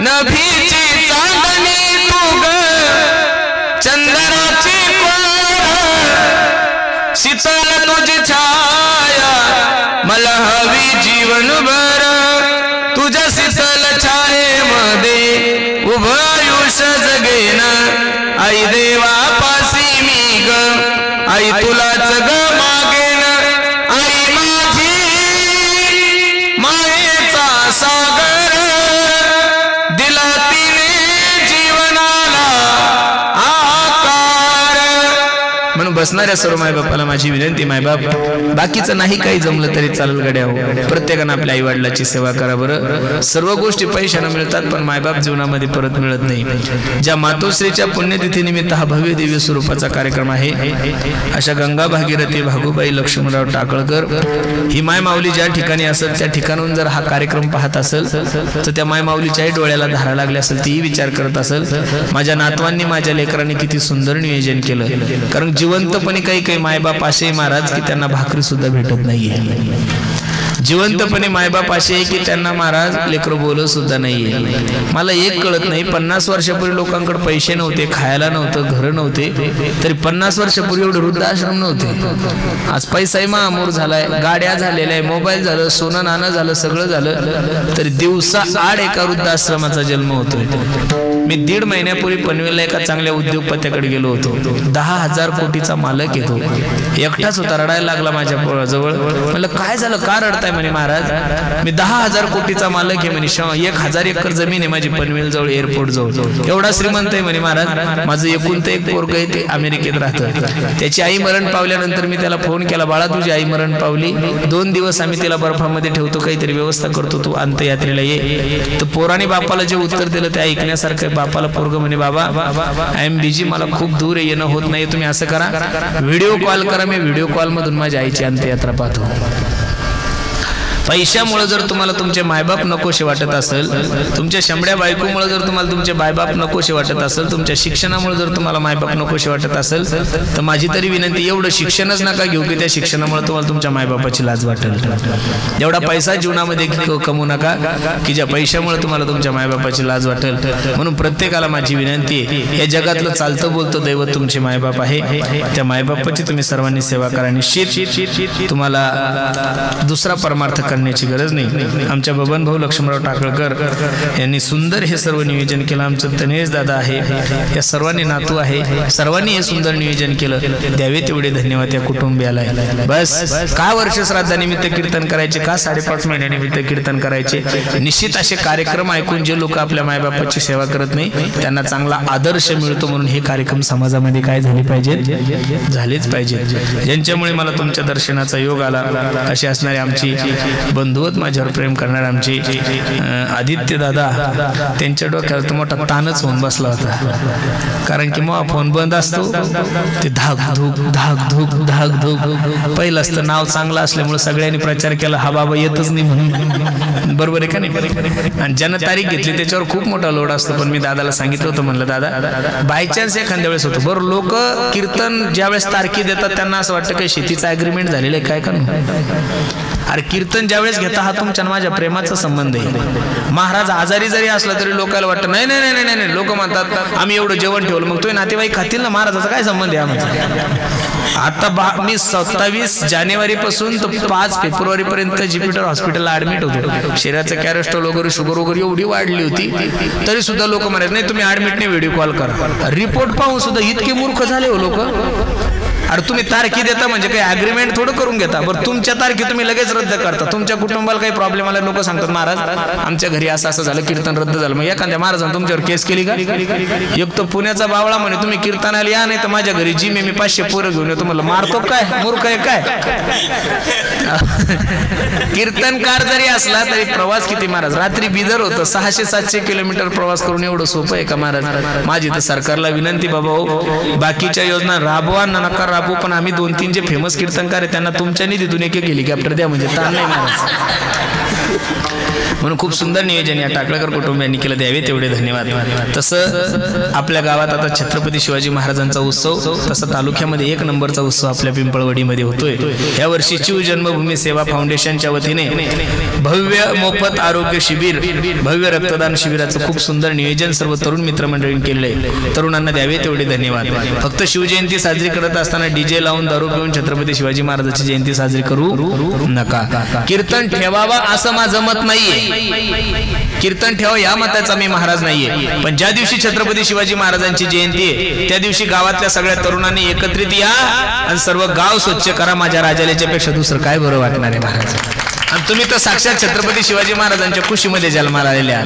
नभीची चांदणी तू ग चंदनाची शीतल तुझी छाया मला हवी जीवनभर. तुझ्या शीतल छायेमध्ये उभं आयुष्य जगेन. आई देवापासी मी ग, आई तुलाच ग मागेन. आई माझी मायेचा सागर दिला तिने जीवनाला आकार. म्हणून बसणाऱ्या सर्व मायबापाला माझी विनंती, मायबाप बाकीचं नाही काही जमलं तरी चालेल गड्या, प्रत्येकानं आपल्या आई वडिलाची सेवा करा. बरं, सर्व गोष्टी पैशानं मिळतात पण मायबाप जीवनामध्ये परत मिळत नाही. ज्या मातोश्रीच्या पुण्यतिथी निमित्त हा भव्य दिव्य स्वरूपाचा कार्यक्रम आहे, अशा गंगा भागीरथी भागूबाई लक्ष्मणराव टाकळकर ही माय माऊली ज्या ठिकाणी असेल त्या ठिकाणून जर हा कार्यक्रम पाहत असेल तर त्या माय माऊलीच्याही डोळ्याला धारा लागली असेल, तीही विचार करत असेल माझ्या नातवांनी माझ्या लेकरांनी किती सुंदर नियोजन केलं. कारण जिवंतपणे काही काही मायबाप असे महाराज की त्यांना भाकरी सुद्धा भेटत नाहीये. जिवंतपणे मायबाप असे आहे की त्यांना महाराज लेकरं बोलत सुद्धा नाहीये. मला एक कळत नाही, 50 वर्षापूर्वी लोकांकडे पैसे नव्हते, खायला नव्हतं, घर नव्हते, तरी 50 वर्षापूर्वी एवढे वृद्धाश्रम नव्हते. आज पैसाही महामूर झालाय, गाड्या झालेल्या आहे, मोबाईल झालं, सोनं नाणं झालं, सगळं झालं, तरी दिवसा आड एका वृद्धाश्रमाचा जन्म होतोय. मी 1.5 महिन्यापूर्वी पनवेलला एका चांगल्या उद्योगपत्याकडे गेलो होतो. 10,000 कोटीचा मालक येतो, एकटाच होता, रडायला लागला माझ्या जवळ. म्हणलं काय झालं, का रडताय? म्हणे महाराज मी 10,000 कोटीचा मालक आहे म्हणे, 1,000 एकर जमीन आहे माझी पनवेल जवळ, एअरपोर्ट जवळ, एवढा श्रीमंत आहे म्हणे महाराज. माझं एकूण ते एक पोरग आहे, ते अमेरिकेत राहतं. त्याची आई मरण पावल्यानंतर मी त्याला फोन केला, बाळा तुझी आई मरण पावली, 2 दिवस आम्ही तिला बर्फामध्ये ठेवतो, काहीतरी व्यवस्था करतो, तू अंत्ययात्रेला ये. तर पोराने बापाला जे उत्तर दिलं ते ऐकण्यासारखं. बापाला पोरग म्हणे बाबा आय एम बिझी, मला खूप दूर येणं होत नाही, तुम्ही असं करा व्हिडिओ कॉल करा, मी व्हिडिओ कॉल मधून माझी आईची अंत्ययात्रा पाहतो. पैशामुळे जर तुम्हाला तुमचे मायबाप नकोशे वाटत असेल, तुमच्या शंभड्या बायकोमुळे जर तुम्हाला तुमचे मायबाप नकोशे वाटत असेल, तुमच्या शिक्षणामुळे जर तुम्हाला मायबाप नकोशे वाटत असेल, तर माझी तरी विनंती, एवढं शिक्षणच नका घेऊ की त्या शिक्षणामुळे तुम्हाला तुमच्या मायबापाची लाज वाटेल. एवढा पैसा जीवनामध्ये कमवू नका की ज्या पैशामुळे तुम्हाला तुमच्या मायबापाची लाज वाटेल. म्हणून प्रत्येकाला माझी विनंती आहे, या जगातलं चालतं बोलतं दैवत तुमचे मायबाप आहे, त्या मायबापाची तुम्ही सर्वांनी सेवा करा. निश्चित तुम्हाला दुसरा परमार्थ करण्याची गरज नाही. आमच्या बबनभाऊ लक्ष्मणराव टाकळकर यांनी सुंदर हे सर्व नियोजन केलं. आमचं तनेश दादा आहे, या सर्वांनी नातू आहे, सर्वांनी हे सुंदर नियोजन केलं. द्यावे तेवढे धन्यवाद या कुटुंबियाला. बस का वर्ष श्राद्धानिमित्त कीर्तन करायचे, का 5.5 महिन्यानिमित्त कीर्तन करायचे. निश्चित असे कार्यक्रम ऐकून जे लोक आपल्या मायबापाची सेवा करत नाही त्यांना चांगला आदर्श मिळतो, म्हणून हे कार्यक्रम समाजामध्ये काय झाले पाहिजेत, झालेच पाहिजेत. ज्यांच्यामुळे मला तुमच्या दर्शनाचा योग आला असे असणारे आमची बंधुवत, माझ्यावर प्रेम करणारे आमचे आदित्य दादा, त्यांच्या डोक्याला मोठा ताणच होऊन बसला होता. कारण की मग फोन बंद असतो ते धाक धूक धाक धूक धाक धूक. पहिलं असतं नाव चांगलं असल्यामुळे सगळ्यांनी प्रचार केला, हा बाबा येतच नाही म्हणून. बरोबर आहे का नाही. आणि ज्यानं तारीख घेतली त्याच्यावर खूप मोठा लोड असतो. पण मी दादाला सांगितलं होतं, म्हणलं दादा बाय चान्स एखाद्या वेळेस होतं बरं. लोक कीर्तन ज्यावेळेस तारखी देतात त्यांना असं वाटतं काही शेतीचा ॲग्रीमेंट झालेलं आहे काय का. अरे कीर्तन ज्यावेळेस घेता हा तुमच्या माझ्या प्रेमाचा संबंध आहे. महाराज आजारी जरी असला तरी लोकांना वाटतं नाही नाही नाही नाही नाही. लोक म्हणतात आम्ही एवढं जेवण ठेवलं, मग तो नातेवाईक खातील ना, महाराजाचा काय संबंध आहे आमचा. आता मी 27 जानेवारीपासून तर 5 फेब्रुवारीपर्यंत ज्युपिटर हॉस्पिटलला ऍडमिट होतो. शरीराचं कॅरेस्ट्रॉल वगैरे शुगर वगैरे एवढी वाढली होती, तरी सुद्धा लोक म्हणत नाही तुम्ही ऍडमिट नाही, व्हिडिओ कॉल करा. रिपोर्ट पाहून सुद्धा इतके मूर्ख झाले हो लोक. अरे तुम्ही तारखी देता म्हणजे काही ॲग्रीमेंट थोडं करून घेता. बरं तुमच्या तारखी तुम्ही लगेच रद्द करता. तुमच्या कुटुंबाला काही प्रॉब्लेम आला, लोक सांगतात महाराज आमच्या घरी असं असं झालं, कीर्तन रद्द झालं. मग एखाद्या महाराजांनी तुमच्यावर केस केली का. एक तर पुण्याचा बावळा म्हणे तुम्ही कीर्तनाला या, नाही तर माझ्या घरी जी मी 500 पोरं घेऊन येतो. मला मारतो काय, मूर्ख आहे काय. कीर्तनकार जरी असला तरी प्रवास किती महाराज. रात्री बिदर होतं, 600-700 किलोमीटर प्रवास करून एवढं सोपं आहे का महाराज. माझी तर सरकारला विनंती बाबा, बाकीच्या योजना राबवा नका राबू, पण आम्ही 2-3 जे फेमस कीर्तनकार आहेत त्यांना तुमच्या निधीतून एक हेलिकॉप्टर द्या, म्हणजे ताण नाही महाराज. म्हणून खूप सुंदर नियोजन या टाकळकर कुटुंबियांनी केलं, द्यावे तेवढे धन्यवाद. तसं आपल्या गावात आता छत्रपती शिवाजी महाराजांचा उत्सव, तसं तालुक्यामध्ये 1 नंबरचा उत्सव आपल्या पिंपळवडीमध्ये होतोय. या वर्षी शिव जन्मभूमी सेवा फाउंडेशनच्या वतीने भव्य मोफत आरोग्य शिबिर, भव्य रक्तदान शिबिराचं खूप सुंदर नियोजन सर्व तरुण मित्रमंडळींनी केलंय. तरुणांना द्यावे तेवढे धन्यवाद. फक्त शिवजयंती साजरी करत असताना डीजे लावून दारू पिऊन छत्रपती शिवाजी महाराजांची जयंती साजरी करू नका. कीर्तन ठेवावा असं माझं मत नाहीये, कीर्तन ठेवा या मताचा मी महाराज नाहीये. पण ज्या दिवशी छत्रपती शिवाजी महाराजांची जयंती आहे त्या दिवशी गावातल्या सगळ्या तरुणांनी एकत्रित या आणि सर्व गाव स्वच्छ करा. माझ्या राजाल्याच्या पेक्षा दुसरं काय बरं वाटणार आहे महाराज. आणि तुम्ही तर साक्षात छत्रपती शिवाजी महाराजांच्या खुशीमध्ये जन्माला आलेल्या.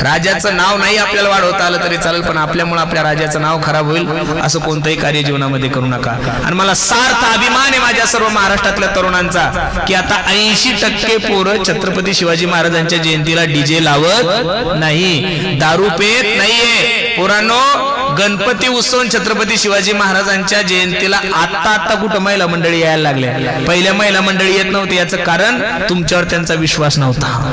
राजाचं नाव नाही आपल्याला वाढवता आलं तरी चालेल, पण आपल्यामुळे आपल्या राजाचं नाव खराब होईल असं कोणतंही कार्य जीवनामध्ये करू नका. आणि मला सार्थ अभिमान आहे माझ्या सर्व महाराष्ट्रातल्या तरुणांचा की आता 80% पोरं छत्रपती शिवाजी महाराजांच्या जयंतीला डीजे लावत नाही, दारू पेत नाहीये. पोरांनो, गणपती उत्सव छत्रपती शिवाजी महाराजांच्या जयंतीला आता कुठं महिला मंडळी यायला लागल्या. पहिल्या महिला मंडळी येत नव्हते, याचं कारण तुमच्यावर त्यांचा विश्वास नव्हता.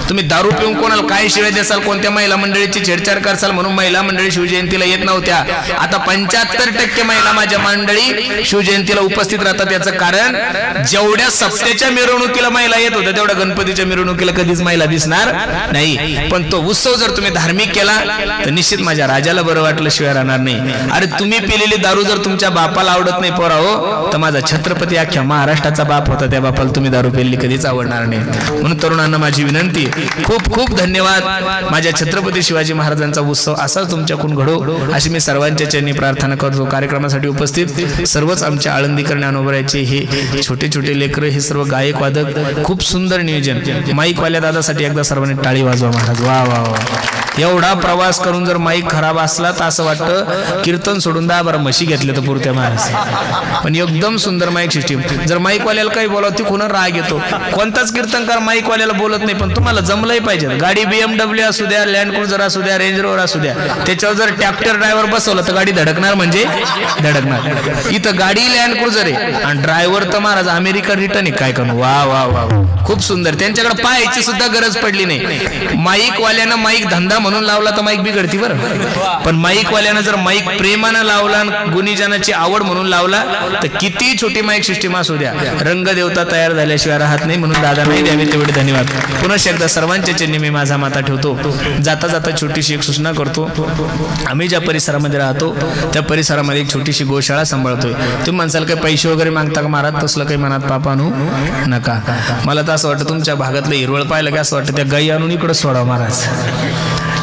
तुम्ही दारू पिऊन कोणाला काय शिवाय देसाल, कोणत्या महिला मंडळीची छेडछाड करसाल म्हणून महिला मंडळी शिवजयंतीला येत नव्हत्या. आता 75% महिला माझ्या मंडळी शिवजयंतीला उपस्थित राहतात. याचं कारण जेवढ्या सप्त्याच्या मिरवणुकीला महिला येत होत्या तेवढ्या गणपतीच्या मिरवणुकीला कधीच महिला दिसणार नाही. पण तो उत्सव जर तुम्ही धार्मिक केला तर निश्चित माझ्या राजाला बरं वाटलं शिवाय राहणार नाही. अरे तुम्ही पिलेली दारू जर तुमच्या बापाला आवडत नाही पोरा हो, तर माझा छत्रपती अख्ख्या महाराष्ट्राचा बाप होता, त्या बापाला तुम्ही दारू पिलेली कधीच आवडणार नाही. म्हणून तरुणांना माझी विनंती, खूप खूप धन्यवाद. माझ्या छत्रपती शिवाजी महाराजांचा उत्सव असाच तुमच्याकडून घडो अशी मी सर्वांच्या चरणी प्रार्थना करतो. कार्यक्रमासाठी उपस्थित सर्वच आमच्या आळंदीकर ज्ञानोबरायचे हे छोटे छोटे लेकरं, हे सर्व गायक वादक, खूप सुंदर नियोजन. माईकवाल्या दादासाठी एकदा सर्वांनी टाळी वाजवा महाराज. वा वा वा. एवढा प्रवास करून जर माईक खराब असला तर असं वाटतं कीर्तन सोडून 10-12 म्हशी घेतले तर पुरत्या महाराज. पण एकदम सुंदर माईक सिस्टीम. जर माईकवाल्याला काही बोलावं ती कोणा राग येतो. कोणताच कीर्तनकार माईकवाल्याला बोलत नाही, पण तुम्हाला जमलंही पाहिजे. गाडी BMW असू द्या, लँड क्रुझर असू द्या, रेंज रोवर असू द्या, त्याच्यावर जर ट्रॅक्टर ड्रायव्हर बसवला तर गाडी धडकणार म्हणजे धडकणार. इथं गाडी लँड क्रुझर आहे आणि ड्रायव्हर तर महाराज अमेरिका रिटर्न आहे. काय करू. वा वा वा, खूप सुंदर. त्यांच्याकडे पाहायची सुद्धा गरज पडली नाही. माईकवाल्यानं माईक धंदा म्हणून लावला तर माईक बिघडती बरं, पण माईक वाल्यानं जर माईक प्रेमानं लावला, गुणीजनाची आवड म्हणून लावला, तर किती छोटी माईक सिस्टीम असू द्या, रंगदेवता तयार झाल्याशिवाय राहत नाही. म्हणून दादा नाही द्यावे तेवढे धन्यवाद. पुन्हा एकदा सर्वांच्या चरणी मी माझा माता ठेवतो. जाता जाता छोटीशी एक सूचना करतो. आम्ही ज्या परिसरामध्ये राहतो त्या परिसरामध्ये एक छोटीशी गोशाळा सांभाळतोय. तुम्ही म्हणसाल काही पैसे वगैरे मागता का महाराज? तसलं काही मनात पाप आणू नका. मला तर असं वाटतं तुमच्या भागातलं हिरवळ पाहिलं की असं वाटतं त्या गाई आणून इकडं सोडा महाराज,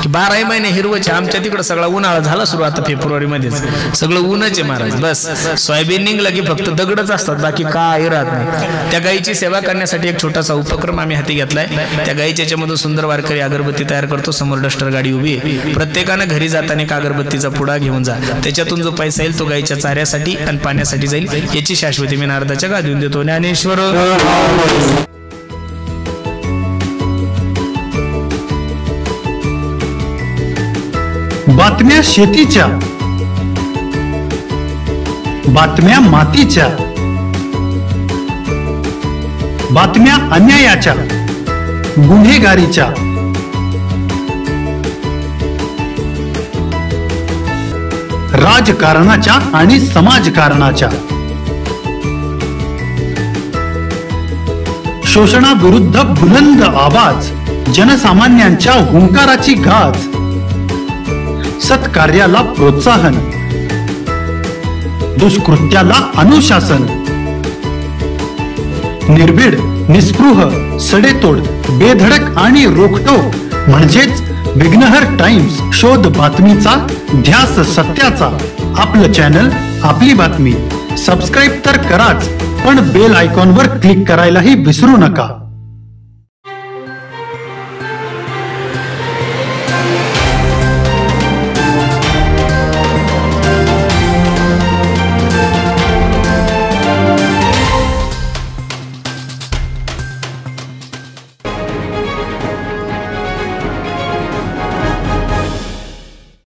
की 12 महिने हिरवचे. आमच्या तिकडं सगळा उन्हाळा झाला सुरू, आता फेब्रुवारी मध्येच सगळं ऊनच आहे महाराज. बस सोयाबीन निघलं की फक्त दगडच असतात, बाकी काही राहत नाही. त्या गाईची सेवा करण्यासाठी एक छोटासा उपक्रम आम्ही हाती घेतलाय. त्या गाईच्या याच्यामधून सुंदर वारकरी अगरबत्ती तयार करतो. समोर डस्टर गाडी उभी आहे. प्रत्येकानं घरी जाताना एक अगरबत्तीचा पुडा घेऊन जा. त्याच्यातून जो पैसा येईल तो गाईच्या चाऱ्यासाठी आणि पाण्यासाठी जाईल. याची शाश्वती मी नारदाच्या गादीवर देतो. ज्ञानेश्वर.
बातम्या शेतीच्या, बातम्या मातीच्या, बातम्या अन्यायाच्या, गुन्हेगारीच्या, राजकारणाच्या आणि समाजकारणाच्या, शोषणाविरुद्ध बुलंद आवाज, जनसामान्यांच्या हुंकाराची गाज, सत्कार्याला प्रोत्साहन, दुष्कृत्याला अनुशासन, निर्भीड, निस्पृह, सडेतोड, बेधडक आणि रोखटोक म्हणजेच विघ्नहर टाइम्स. शोध बातमीचा, ध्यास सत्याचा. आपलं चॅनल, आपली बातमी. सबस्क्राईब तर कराच, पण बेल आयकॉनवर क्लिक करायलाही विसरू नका.